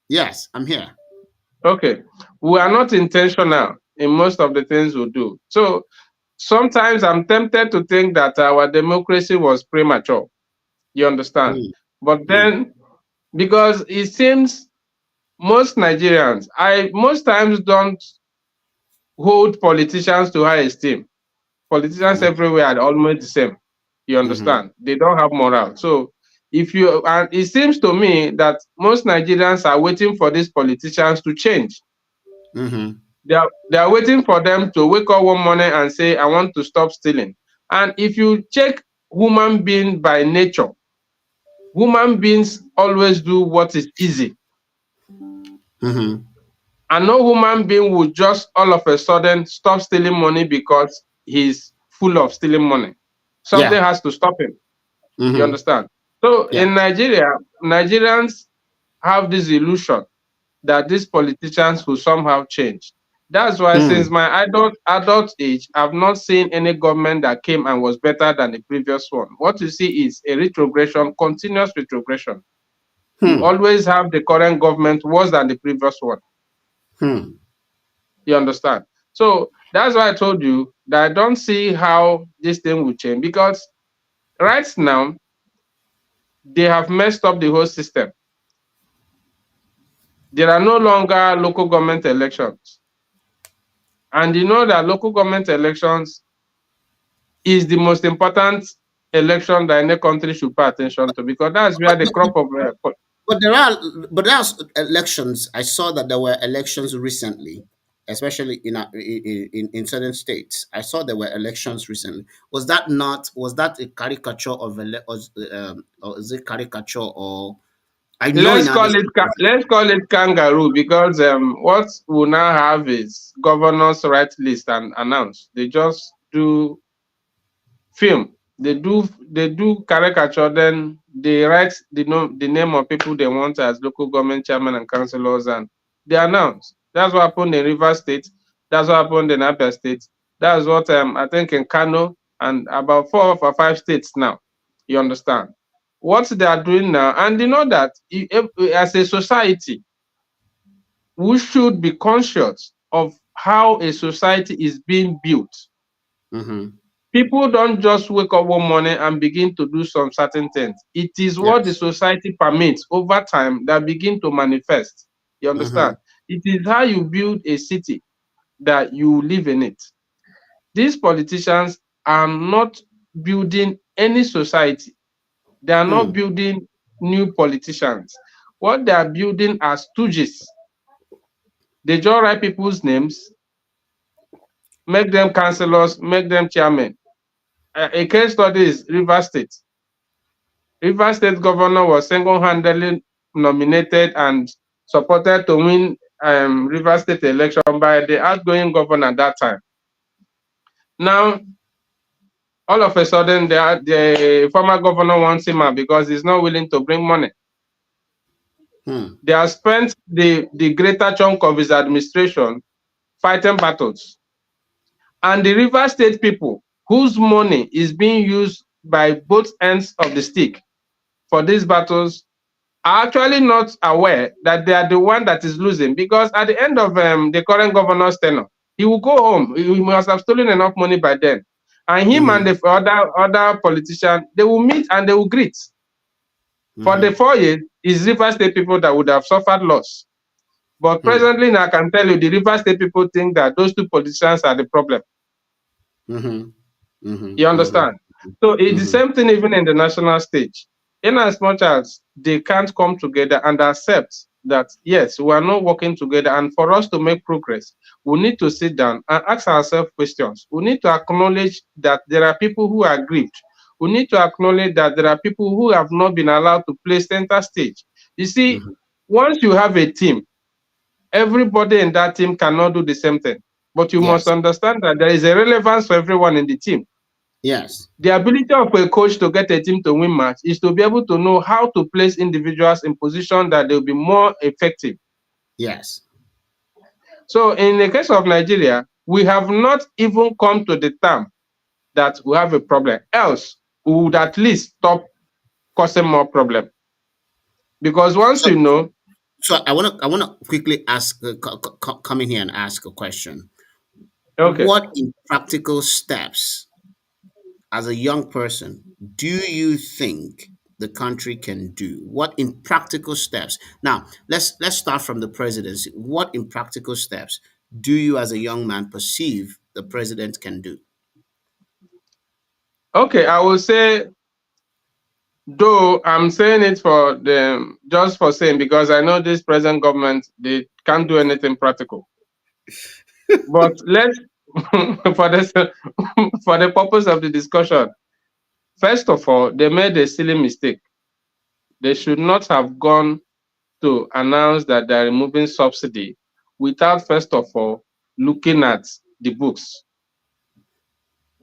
S1: Yes, I'm here.
S2: Okay. We are not intentional in most of the things we do. So sometimes I'm tempted to think that our democracy was premature. You understand?
S1: Mm,
S2: But
S1: mm,
S2: then, because it seems most Nigerians, I most times don't hold politicians to high esteem. Politicians
S1: mm,
S2: everywhere are almost the same. You
S1: mhm,
S2: understand? They don't have morale. So if you and it seems to me that most Nigerians are waiting for these politicians to change.
S1: mhm,
S2: They are waiting for them to wake up one morning and say, I want to stop stealing. And if you check human being by nature, human beings always do what is easy.
S1: mhm.
S2: And no human being will just all of a sudden stop stealing money because he's full of stealing money. Something
S1: Yeah.
S2: has to stop him. You
S1: Mhm.
S2: understand? So
S1: Yeah.
S2: in Nigeria, Nigerians have this illusion that these politicians will somehow change. That's why since
S1: Hmm.
S2: my adult age, I've not seen any government that came and was better than the previous one. What you see is a retrogression, continuous retrogression. You
S1: Hmm.
S2: always have the current government worse than the previous one.
S1: Hmm.
S2: You understand? So that's why I told you that I don't see how this thing will change, because right now they have messed up the whole system. There are no longer local government elections. And you know that local government elections is the most important election that any country should pay attention to, because that's where
S1: But,
S2: the crop of
S1: but there are elections. I saw that there were elections recently, especially in certain states. I saw there were elections recently. Was that a caricature of or is it caricature, or I know in other states.
S2: let's call it kangaroo, because what we now have is governors right list and announce. They just do film. They do caricature, then they write the name of people they want as local government chairman and councillors, and they announce. That's what happened in Rivers State. That's what happened in Abia State. That's what I think in Kano, and about 4 or 5 states now. You understand what they are doing now, and you know that as a society, we should be conscious of how a society is being built.
S1: Mm-hmm.
S2: People don't just wake up one morning and begin to do some certain things. It is what the
S1: Yes.
S2: society permits over time that begin to manifest. You
S1: Mm-hmm.
S2: understand? It is how you build a city that you live in it. These politicians are not building any society. They are not
S1: Hmm.
S2: building new politicians. What they are building are stooges. They just write people's names, make them councillors, make them chairmen. A case study is River State. Rivers State Governor was single-handedly nominated and supported to win Rivers State election by the outgoing governor at that time. Now, all of a sudden, the former governor wants him out because he's not willing to bring money.
S1: Hmm.
S2: They have spent the greater chunk of his administration fighting battles. And the Rivers State people, whose money is being used by both ends of the stick for these battles, are actually not aware that they are the one that is losing, because at the end of the current governor's tenure, he will go home. He must have stolen enough money by then. And him and
S1: Mm-hmm.
S2: the other politician, they will meet and they will greet. For the
S1: Mm-hmm.
S2: 4 years, it's River State people that would have suffered loss. But
S1: Hmm.
S2: presently, now I can tell you, the River State people think that those two politicians are the problem.
S1: Mm-hmm. Mm-hmm.
S2: You
S1: Mm-hmm.
S2: understand? So it's the
S1: Mm-hmm.
S2: same thing even in the national stage. In as much as they can't come together and accept that, yes, we are not working together, and for us to make progress, we need to sit down and ask ourselves questions. We need to acknowledge that there are people who are grieved. We need to acknowledge that there are people who have not been allowed to play center stage. You see,
S1: Mm-hmm.
S2: once you have a team, everybody in that team cannot do the same thing. But you must
S1: Yes.
S2: understand that there is a relevance for everyone in the team.
S1: Yes.
S2: The ability of a coach to get a team to win match is to be able to know how to place individuals in position that they'll be more effective.
S1: Yes.
S2: So in the case of Nigeria, we have not even come to the term that we have a problem. Else, we would at least stop causing more problem. Because once
S1: So,
S2: you know,
S1: I wanna quickly ask, come in here and ask a question.
S2: okay,
S1: What in practical steps, as a young person, do you think the country can do? What in practical steps? Now, let's start from the presidency. What in practical steps do you, as a young man, perceive the president can do?
S2: okay, I will say, though I'm saying it for the just for saying, because I know this present government, they can't do anything practical. But let's for this for the purpose of the discussion, first of all, they made a silly mistake. They should not have gone to announce that they're removing subsidy without first of all looking at the books.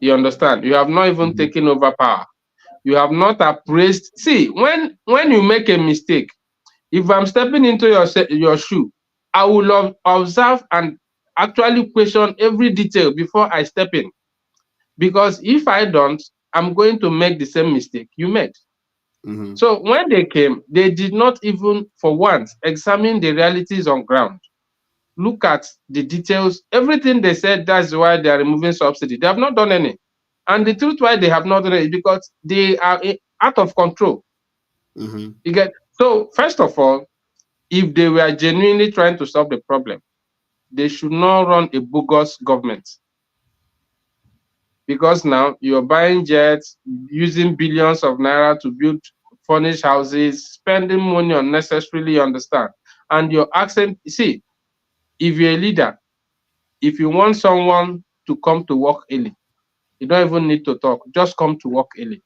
S2: You understand? You have not even
S1: Mhm.
S2: taken over power. You have not appraised. See, when you make a mistake, if I'm stepping into your shoe, I will observe and actually question every detail before I step in. Because if I don't, I'm going to make the same mistake you made.
S1: Mhm.
S2: So when they came, they did not even for once examine the realities on ground. look at the details. Everything they said, that's why they are removing subsidy. They have not done any. And the truth why they have not done it is because they are out of control.
S1: Mm-hmm.
S2: You get so first of all, if they were genuinely trying to solve the problem, they should not run a bogus government. Because now you're buying jets, using billions of naira to build furnished houses, spending money unnecessarily, you understand? And you're asking, see, if you're a leader, if you want someone to come to work early, you don't even need to talk, just come to work early.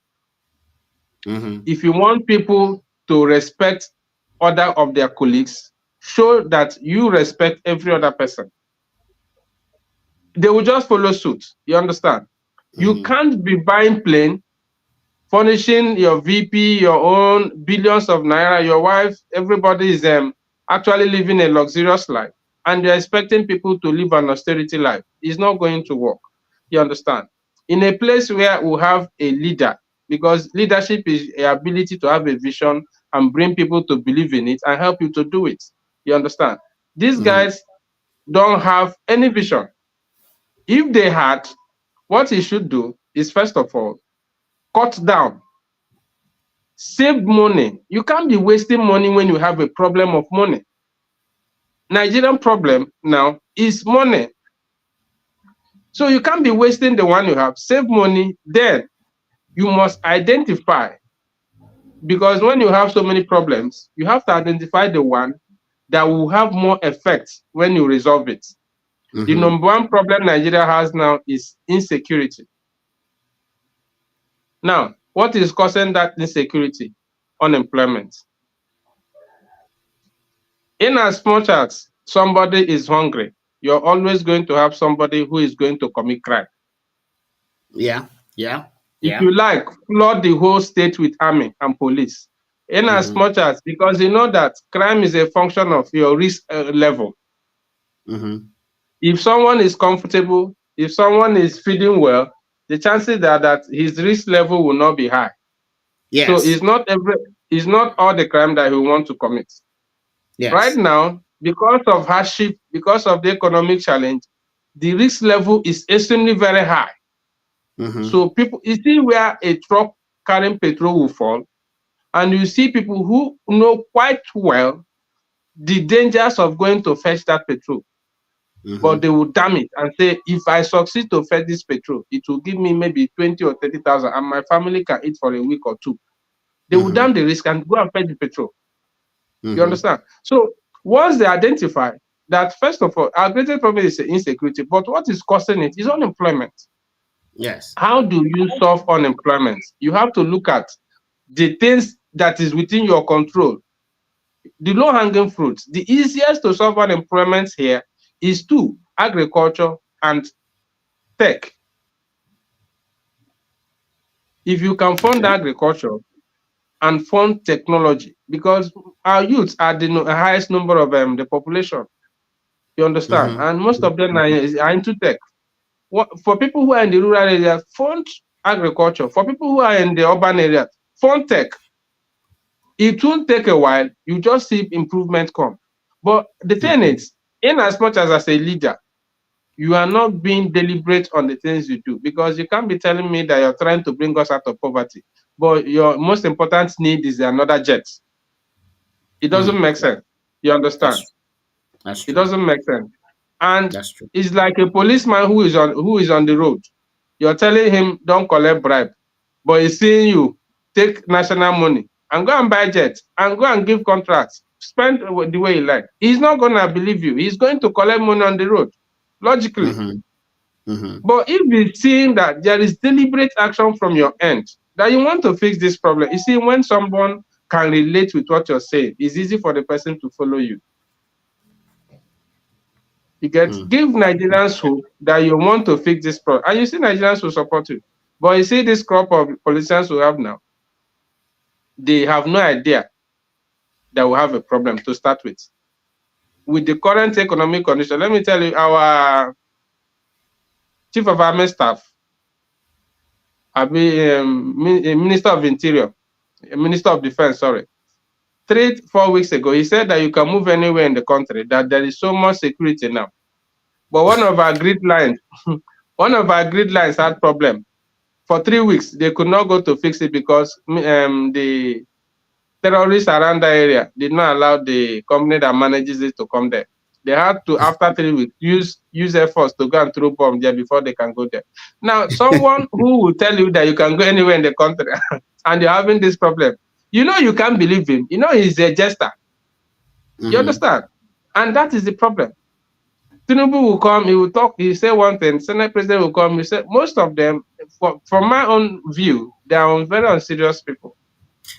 S1: Mm-hmm.
S2: If you want people to respect other of their colleagues, show that you respect every other person. They will just follow suit. You understand? You
S1: Mm-hmm.
S2: can't be buying plane, furnishing your VP, your own billions of naira, your wife, everybody is actually living a luxurious life, and you're expecting people to live an austerity life. It's not going to work. You understand? In a place where we have a leader, because leadership is the ability to have a vision and bring people to believe in it and help you to do it. You understand? These
S1: Mm-hmm.
S2: guys don't have any vision. If they had, what he should do is first of all cut down, save money. You can't be wasting money when you have a problem of money. Nigerian problem now is money. So you can't be wasting the one you have. Save money, then you must identify, because when you have so many problems, you have to identify the one that will have more effect when you resolve it. The
S1: Mm-hmm.
S2: number one problem Nigeria has now is insecurity. Now, what is causing that insecurity? Unemployment. In as much as somebody is hungry, you're always going to have somebody who is going to commit crime.
S1: Yeah. Yeah.
S2: If
S1: Yeah.
S2: you like, flood the whole state with army and police. In as
S1: Mm-hmm.
S2: much as, because you know that crime is a function of your risk level.
S1: Mm-hmm.
S2: If someone is comfortable, if someone is feeding well, the chances are that his risk level will not be high. So
S1: Yes.
S2: it's not all the crime that he want to commit. Right
S1: Yes.
S2: now, because of hardship, because of the economic challenge, the risk level is extremely very high.
S1: Mm-hmm.
S2: So people, you see where a truck carrying petrol will fall, and you see people who know quite well the dangers of going to fetch that petrol, but
S1: Mm-hmm.
S2: they will damn it and say, if I succeed to fetch this petrol, it will give me maybe 20 or 30,000, and my family can eat for a week or two. They will
S1: Mm-hmm.
S2: damn the risk and go and fetch the petrol. You
S1: Mm-hmm.
S2: understand? So once they identify that, first of all, our greatest problem is insecurity, but what is causing it is unemployment.
S1: Yes.
S2: How do you solve unemployment? You have to look at the things that is within your control, the low-hanging fruits. The easiest to solve unemployment here is two: agriculture and tech. If you can fund
S1: Okay.
S2: agriculture and fund technology, because our youths are the highest number of the population, you understand,
S1: Mm-hmm.
S2: and most of them
S1: Mm-hmm.
S2: are into tech. For people who are in the rural areas, fund agriculture. For people who are in the urban areas, fund tech. It won't take a while. You just see improvement come. But the thing
S1: Mm-hmm.
S2: is, in as much as a leader, you are not being deliberate on the things you do, because you can't be telling me that you're trying to bring us out of poverty, but your most important need is another jet. It doesn't
S1: Mm.
S2: make sense. You understand?
S1: That's that's
S2: It
S1: true.
S2: doesn't make sense. And
S1: That's true.
S2: it's like a policeman who is on the road. You're telling him don't collect bribe, but he's seeing you take national money and go and buy jets and go and give contracts, spend the way you like. He's not gonna believe you. He's going to collect money on the road, logically.
S1: Mm-hmm. Mm-hmm.
S2: But if he's seeing that there is deliberate action from your end, that you want to fix this problem, you see, when someone can relate with what you're saying, it's easy for the person to follow you. You get
S1: Mm.
S2: give Nigerians hope that you want to fix this problem, and you see Nigerians will support you. But you see this crop of politicians we have now, they have no idea that we have a problem to start with. With the current economic condition, let me tell you, our chief of army staff, Minister of Interior, Minister of Defense, sorry, 3 4 weeks ago, he said that you can move anywhere in the country, that there is so much security now. But one of our grid lines, one of our grid lines had problem. For 3 weeks, they could not go to fix it because the terrorists around that area did not allow the company that manages it to come there. They had to, after 3 weeks, use efforts to go and throw bomb there before they can go there. Now, someone who will tell you that you can go anywhere in the country and you're having this problem, you can't believe him. He's a jester. You
S1: Mm-hmm.
S2: understand? And that is the problem. Tinubu will come, he will talk, he say one thing, Senate President will come, he say most of them, from my own view, they are very unserious people.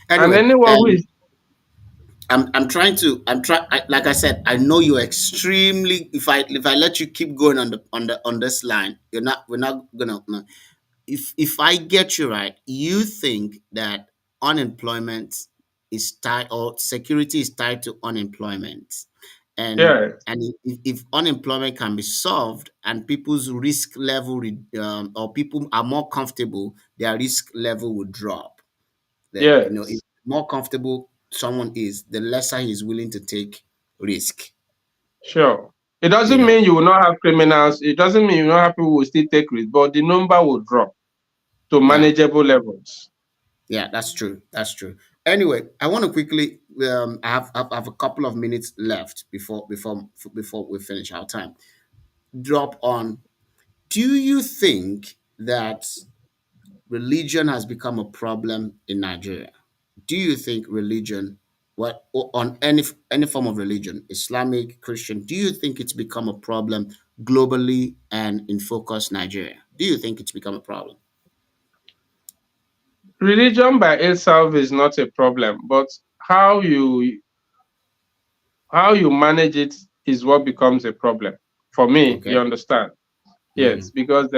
S2: And
S1: Anyway,
S2: anyone who is
S1: I'm trying to like I said, I know you're extremely. If I let you keep going on this line, we're not gonna. No. If I get you right, you think that unemployment is tied, or security is tied to unemployment, and
S2: yeah,
S1: if unemployment can be solved and people's risk level or people are more comfortable, their risk level will drop. That if
S2: yes.
S1: more comfortable someone is, the lesser he's willing to take risk.
S2: Sure. It
S1: You
S2: doesn't
S1: know,
S2: mean you will not have criminals. It doesn't mean you will not have people who will still take risk, but the number will drop to
S1: yeah,
S2: manageable levels.
S1: yeah, that's true. That's true. Anyway, I want to quickly. I have a couple of minutes left before we finish our time. Drop on. Do you think that religion has become a problem in Nigeria? Do you think religion, what on any form of religion, Islamic, Christian, do you think it's become a problem globally and in focus Nigeria? Do you think it's become a problem?
S2: Religion by itself is not a problem, but how you manage it is what becomes a problem. For me, you
S1: Okay.
S2: understand?
S1: Mm-hmm.
S2: Yes, because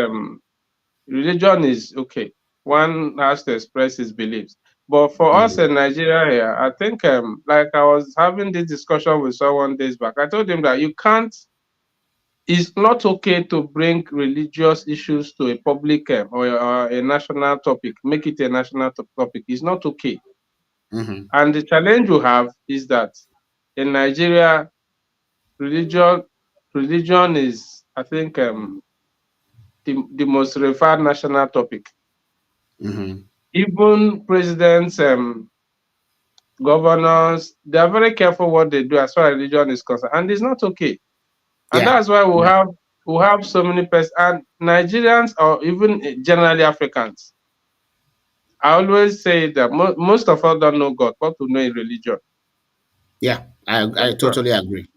S2: religion is okay. One has to express his beliefs. But for us
S1: Mm-hmm.
S2: in Nigeria here, I think like I was having this discussion with someone days back. I told him that you can't it's not okay to bring religious issues to a public or a national topic, make it a national topic. It's not okay.
S1: Mm-hmm.
S2: And the challenge we have is that in Nigeria, religion religion is, I think, the most referred national topic.
S1: Mm-hmm.
S2: Even presidents, governors, they are very careful what they do as far as religion is concerned, and it's not okay. And
S1: Yeah.
S2: that's why we
S1: Yeah.
S2: have so many persons and Nigerians, or even generally Africans. I always say that most of us don't know God, but we know in religion.
S1: Yeah. I
S2: That's right.
S1: totally agree.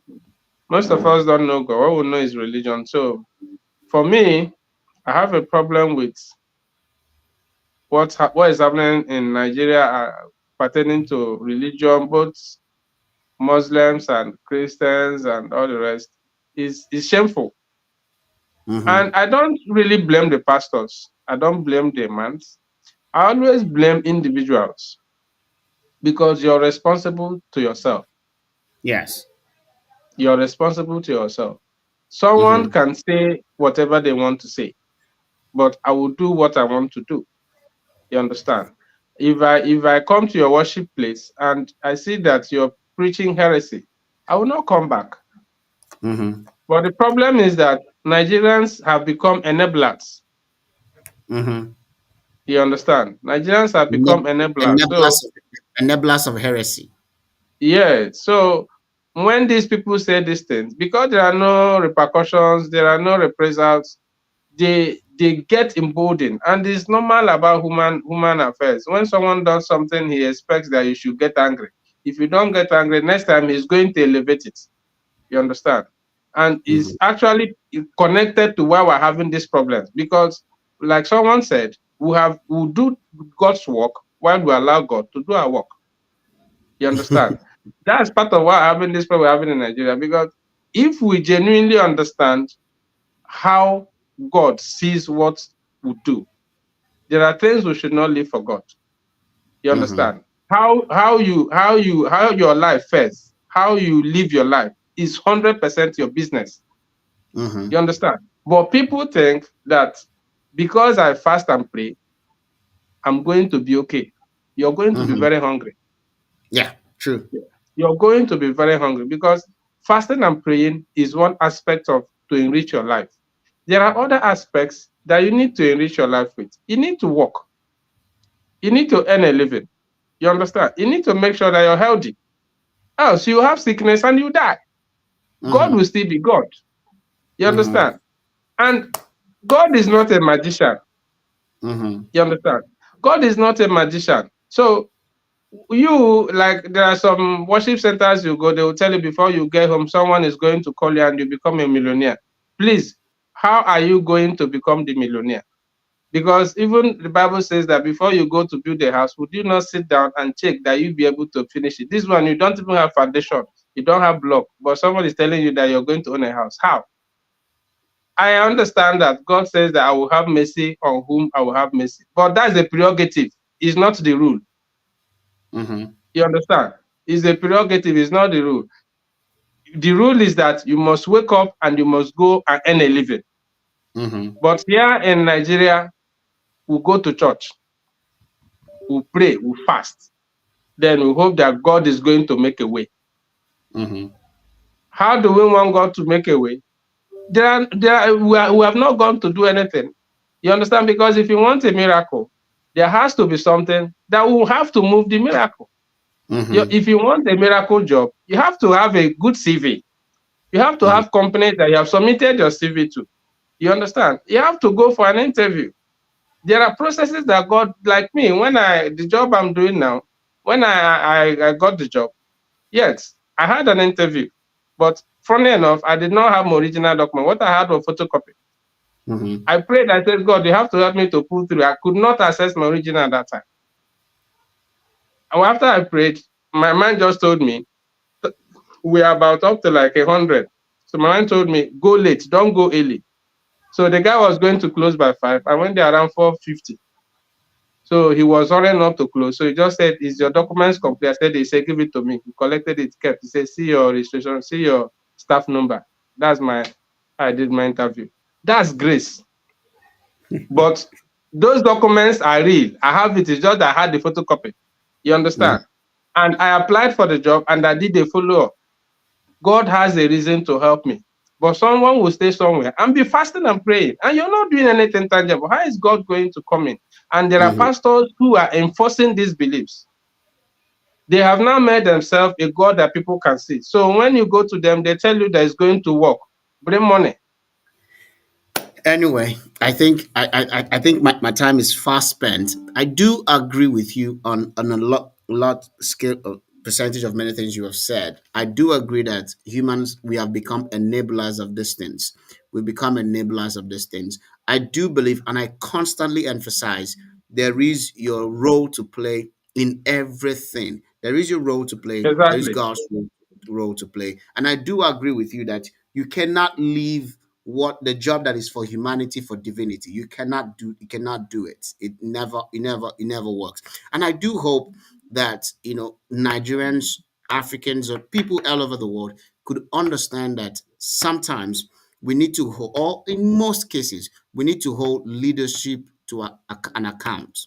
S2: Most of us don't know God. What we know is religion. So for me, I have a problem with what is happening in Nigeria pertaining to religion, both Muslims and Christians and all the rest. Is shameful.
S1: Mm-hmm.
S2: And I don't really blame the pastors. I don't blame the imams. I always blame individuals because you're responsible to yourself.
S1: Yes.
S2: You're responsible to yourself. Someone
S1: Mm-hmm.
S2: can say whatever they want to say, but I will do what I want to do. You understand? If I come to your worship place and I see that you're preaching heresy, I will not come back.
S1: Mm-hmm.
S2: But the problem is that Nigerians have become enablers.
S1: Mm-hmm.
S2: You understand? Nigerians have become enablers.
S1: Enablers
S2: So
S1: enablers of heresy.
S2: yeah, so when these people say these things, because there are no repercussions, there are no reprisals, they get emboldened, and it's normal about human affairs. When someone does something, he expects that you should get angry. If you don't get angry, next time he's going to elevate it. You understand? And
S1: Mm-hmm.
S2: it's actually connected to why we're having these problems because, like someone said, we do God's work while we allow God to do our work. You understand? That's part of why having this problem we're having in Nigeria. Because if we genuinely understand how God sees what we do, there are things we should not live for God. You
S1: Mm-hmm.
S2: understand? How your life fares, how you live your life is 100% your business.
S1: Mm-hmm.
S2: You understand? But people think that because I fast and pray, I'm going to be okay. You're going to be
S1: Mm-hmm.
S2: very hungry.
S1: Yeah. True.
S2: You're going to be very hungry because fasting and praying is one aspect of to enrich your life. There are other aspects that you need to enrich your life with. You need to work. You need to earn a living. You understand? You need to make sure that you're healthy. Else you have sickness and you die. God
S1: Mm-hmm.
S2: will still be God. You
S1: Mm-hmm.
S2: understand? And God is not a magician.
S1: Mm-hmm.
S2: You understand? God is not a magician. So you like there are some worship centers you go, they will tell you before you get home, someone is going to call you and you become a millionaire. Please, how are you going to become the millionaire? Because even the Bible says that before you go to build a house, would you not sit down and check that you be able to finish it? This one, you don't even have foundation, you don't have block, but someone is telling you that you're going to own a house. How? I understand that God says that I will have mercy on whom I will have mercy, but that's a prerogative. It's not the rule.
S1: Mm-hmm.
S2: You understand? It's a prerogative. It's not the rule. The rule is that you must wake up and you must go and earn a living.
S1: Mm-hmm.
S2: But here in Nigeria, we go to church, we pray, we fast. Then we hope that God is going to make a way.
S1: Mm-hmm.
S2: How do we want God to make a way? We have not gone to do anything. You understand? Because if you want a miracle, there has to be something that will have to move the miracle.
S1: Mm-hmm.
S2: If you want a miracle job, you have to have a good CV. You have to
S1: Mm-hmm.
S2: have companies that you have submitted your CV to. You understand? You have to go for an interview. There are processes that God, like me, when the job I'm doing now, when I got the job, yes, I had an interview, but funny enough, I did not have my original document. What I had was photocopy.
S1: Mm-hmm.
S2: I prayed, I said, God, you have to help me to pull through. I could not access my original at that time. And after I prayed, my mind just told me, we are about up to like 100. So my mind told me, go late, don't go early. So the guy was going to close by 5. I went there around 4:50. So he was running up to close. So he just said, is your documents complete? I said, he said, give it to me. He collected it, kept. He said, see your registration, see your staff number. That's I did my interview. That's grace. But those documents are real. I have it. It's just that I had the photocopy. You
S1: Mm-hmm.
S2: understand? And I applied for the job and I did a follow up. God has a reason to help me. But someone will stay somewhere and be fasting and praying, and you're not doing anything tangible. How is God going to come in? And there are
S1: Mm-hmm.
S2: pastors who are enforcing these beliefs. They have now made themselves a God that people can see. So when you go to them, they tell you that it's going to work. Bring money.
S1: Anyway, I think my time is fast spent. I do agree with you on a lot scale percentage of many things you have said. I do agree that humans, we have become enablers of these things. We become enablers of these things. I do believe, and I constantly emphasize, there is your role to play in everything. There is your role to play. There is
S2: Exactly.
S1: God's role to play. And I do agree with you that you cannot leave what the job that is for humanity for divinity. You cannot do it. It never works. And I do hope that Nigerians, Africans, or people all over the world could understand that sometimes we need to hold, or in most cases we need to hold leadership to an account.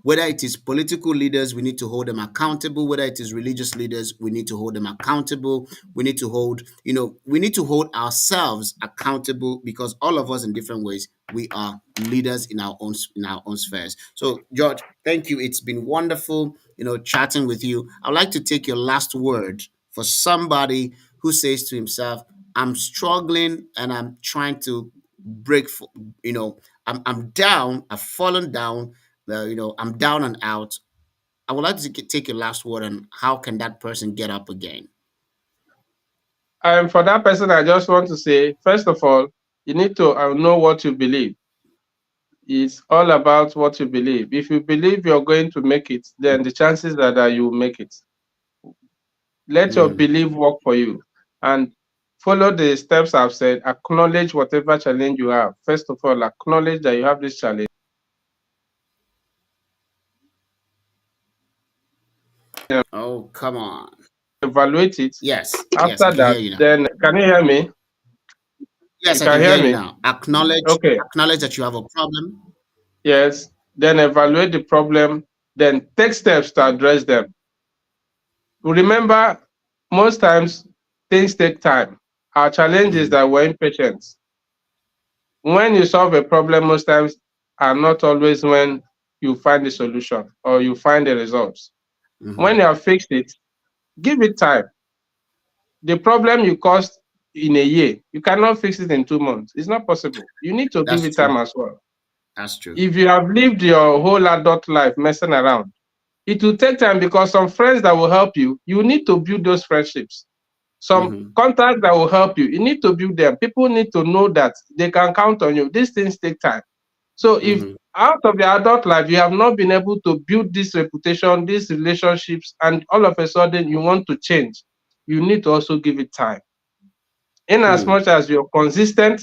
S1: Whether it is political leaders, we need to hold them accountable. Whether it is religious leaders, we need to hold them accountable. We need to hold ourselves accountable, because all of us in different ways, we are leaders in our own spheres. So, George, thank you. It's been wonderful, chatting with you. I'd like to take your last word for somebody who says to himself, I'm struggling and I'm trying to break for, I'm down, I've fallen down, I'm down and out. I would like to take your last word on how can that person get up again.
S2: And for that person, I just want to say, first of all, you need to know what you believe. It's all about what you believe. If you believe you're going to make it, then the chances are that you will make it. Let your
S1: Mm.
S2: belief work for you and follow the steps I've said. Acknowledge whatever challenge you have. First of all, acknowledge that you have this challenge.
S1: Oh, come on.
S2: Evaluate it.
S1: Yes, yes, I
S2: After
S1: can hear
S2: that,
S1: you now.
S2: then can you hear me?
S1: Yes,
S2: You
S1: I
S2: can
S1: can
S2: hear
S1: hear you
S2: me?
S1: now. Acknowledge,
S2: Okay.
S1: acknowledge that you have a problem.
S2: Yes. Then evaluate the problem. Then take steps to address them. Remember, most times things take time. Our challenge is
S1: Mm-hmm.
S2: that we're impatient. When you solve a problem, most times are not always when you find the solution or you find the results. When
S1: Mm-hmm.
S2: you have fixed it, give it time. The problem you caused in a year, you cannot fix it in 2 months. It's not possible. You need to give
S1: That's
S2: it
S1: true.
S2: time as well.
S1: That's true.
S2: If you have lived your whole adult life messing around, it will take time because some friends that will help you, you need to build those friendships. Some
S1: Mm-hmm.
S2: contacts that will help you, you need to build them. People need to know that they can count on you. These things take time. So if
S1: Mm-hmm.
S2: out of your adult life you have not been able to build this reputation, these relationships, and all of a sudden you want to change, you need to also give it time. In as
S1: Hmm.
S2: much as you're consistent,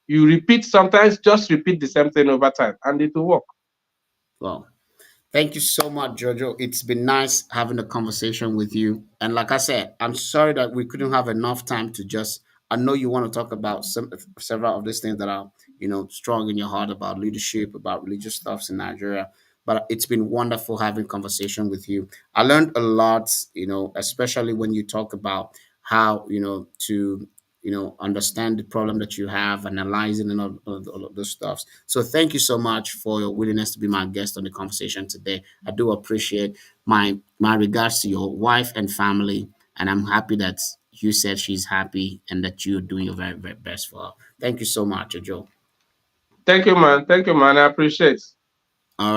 S2: you repeat, sometimes just repeat the same thing over time and it will work.
S1: Well, thank you so much, Jojo. It's been nice having a conversation with you. And like I said, I'm sorry that we couldn't have enough time to just. I know you want to talk about several of these things that are, strong in your heart about leadership, about religious stuffs in Nigeria. But it's been wonderful having conversation with you. I learned a lot, especially when you talk about how, to understand the problem that you have, analyzing and all of those stuff. So thank you so much for your willingness to be my guest on the conversation today. I do appreciate my regards to your wife and family, and I'm happy that you said she's happy and that you're doing your very, very best for her. Thank you so much, Joe.
S2: Thank you, man. Thank you, man. I appreciate.
S1: All right.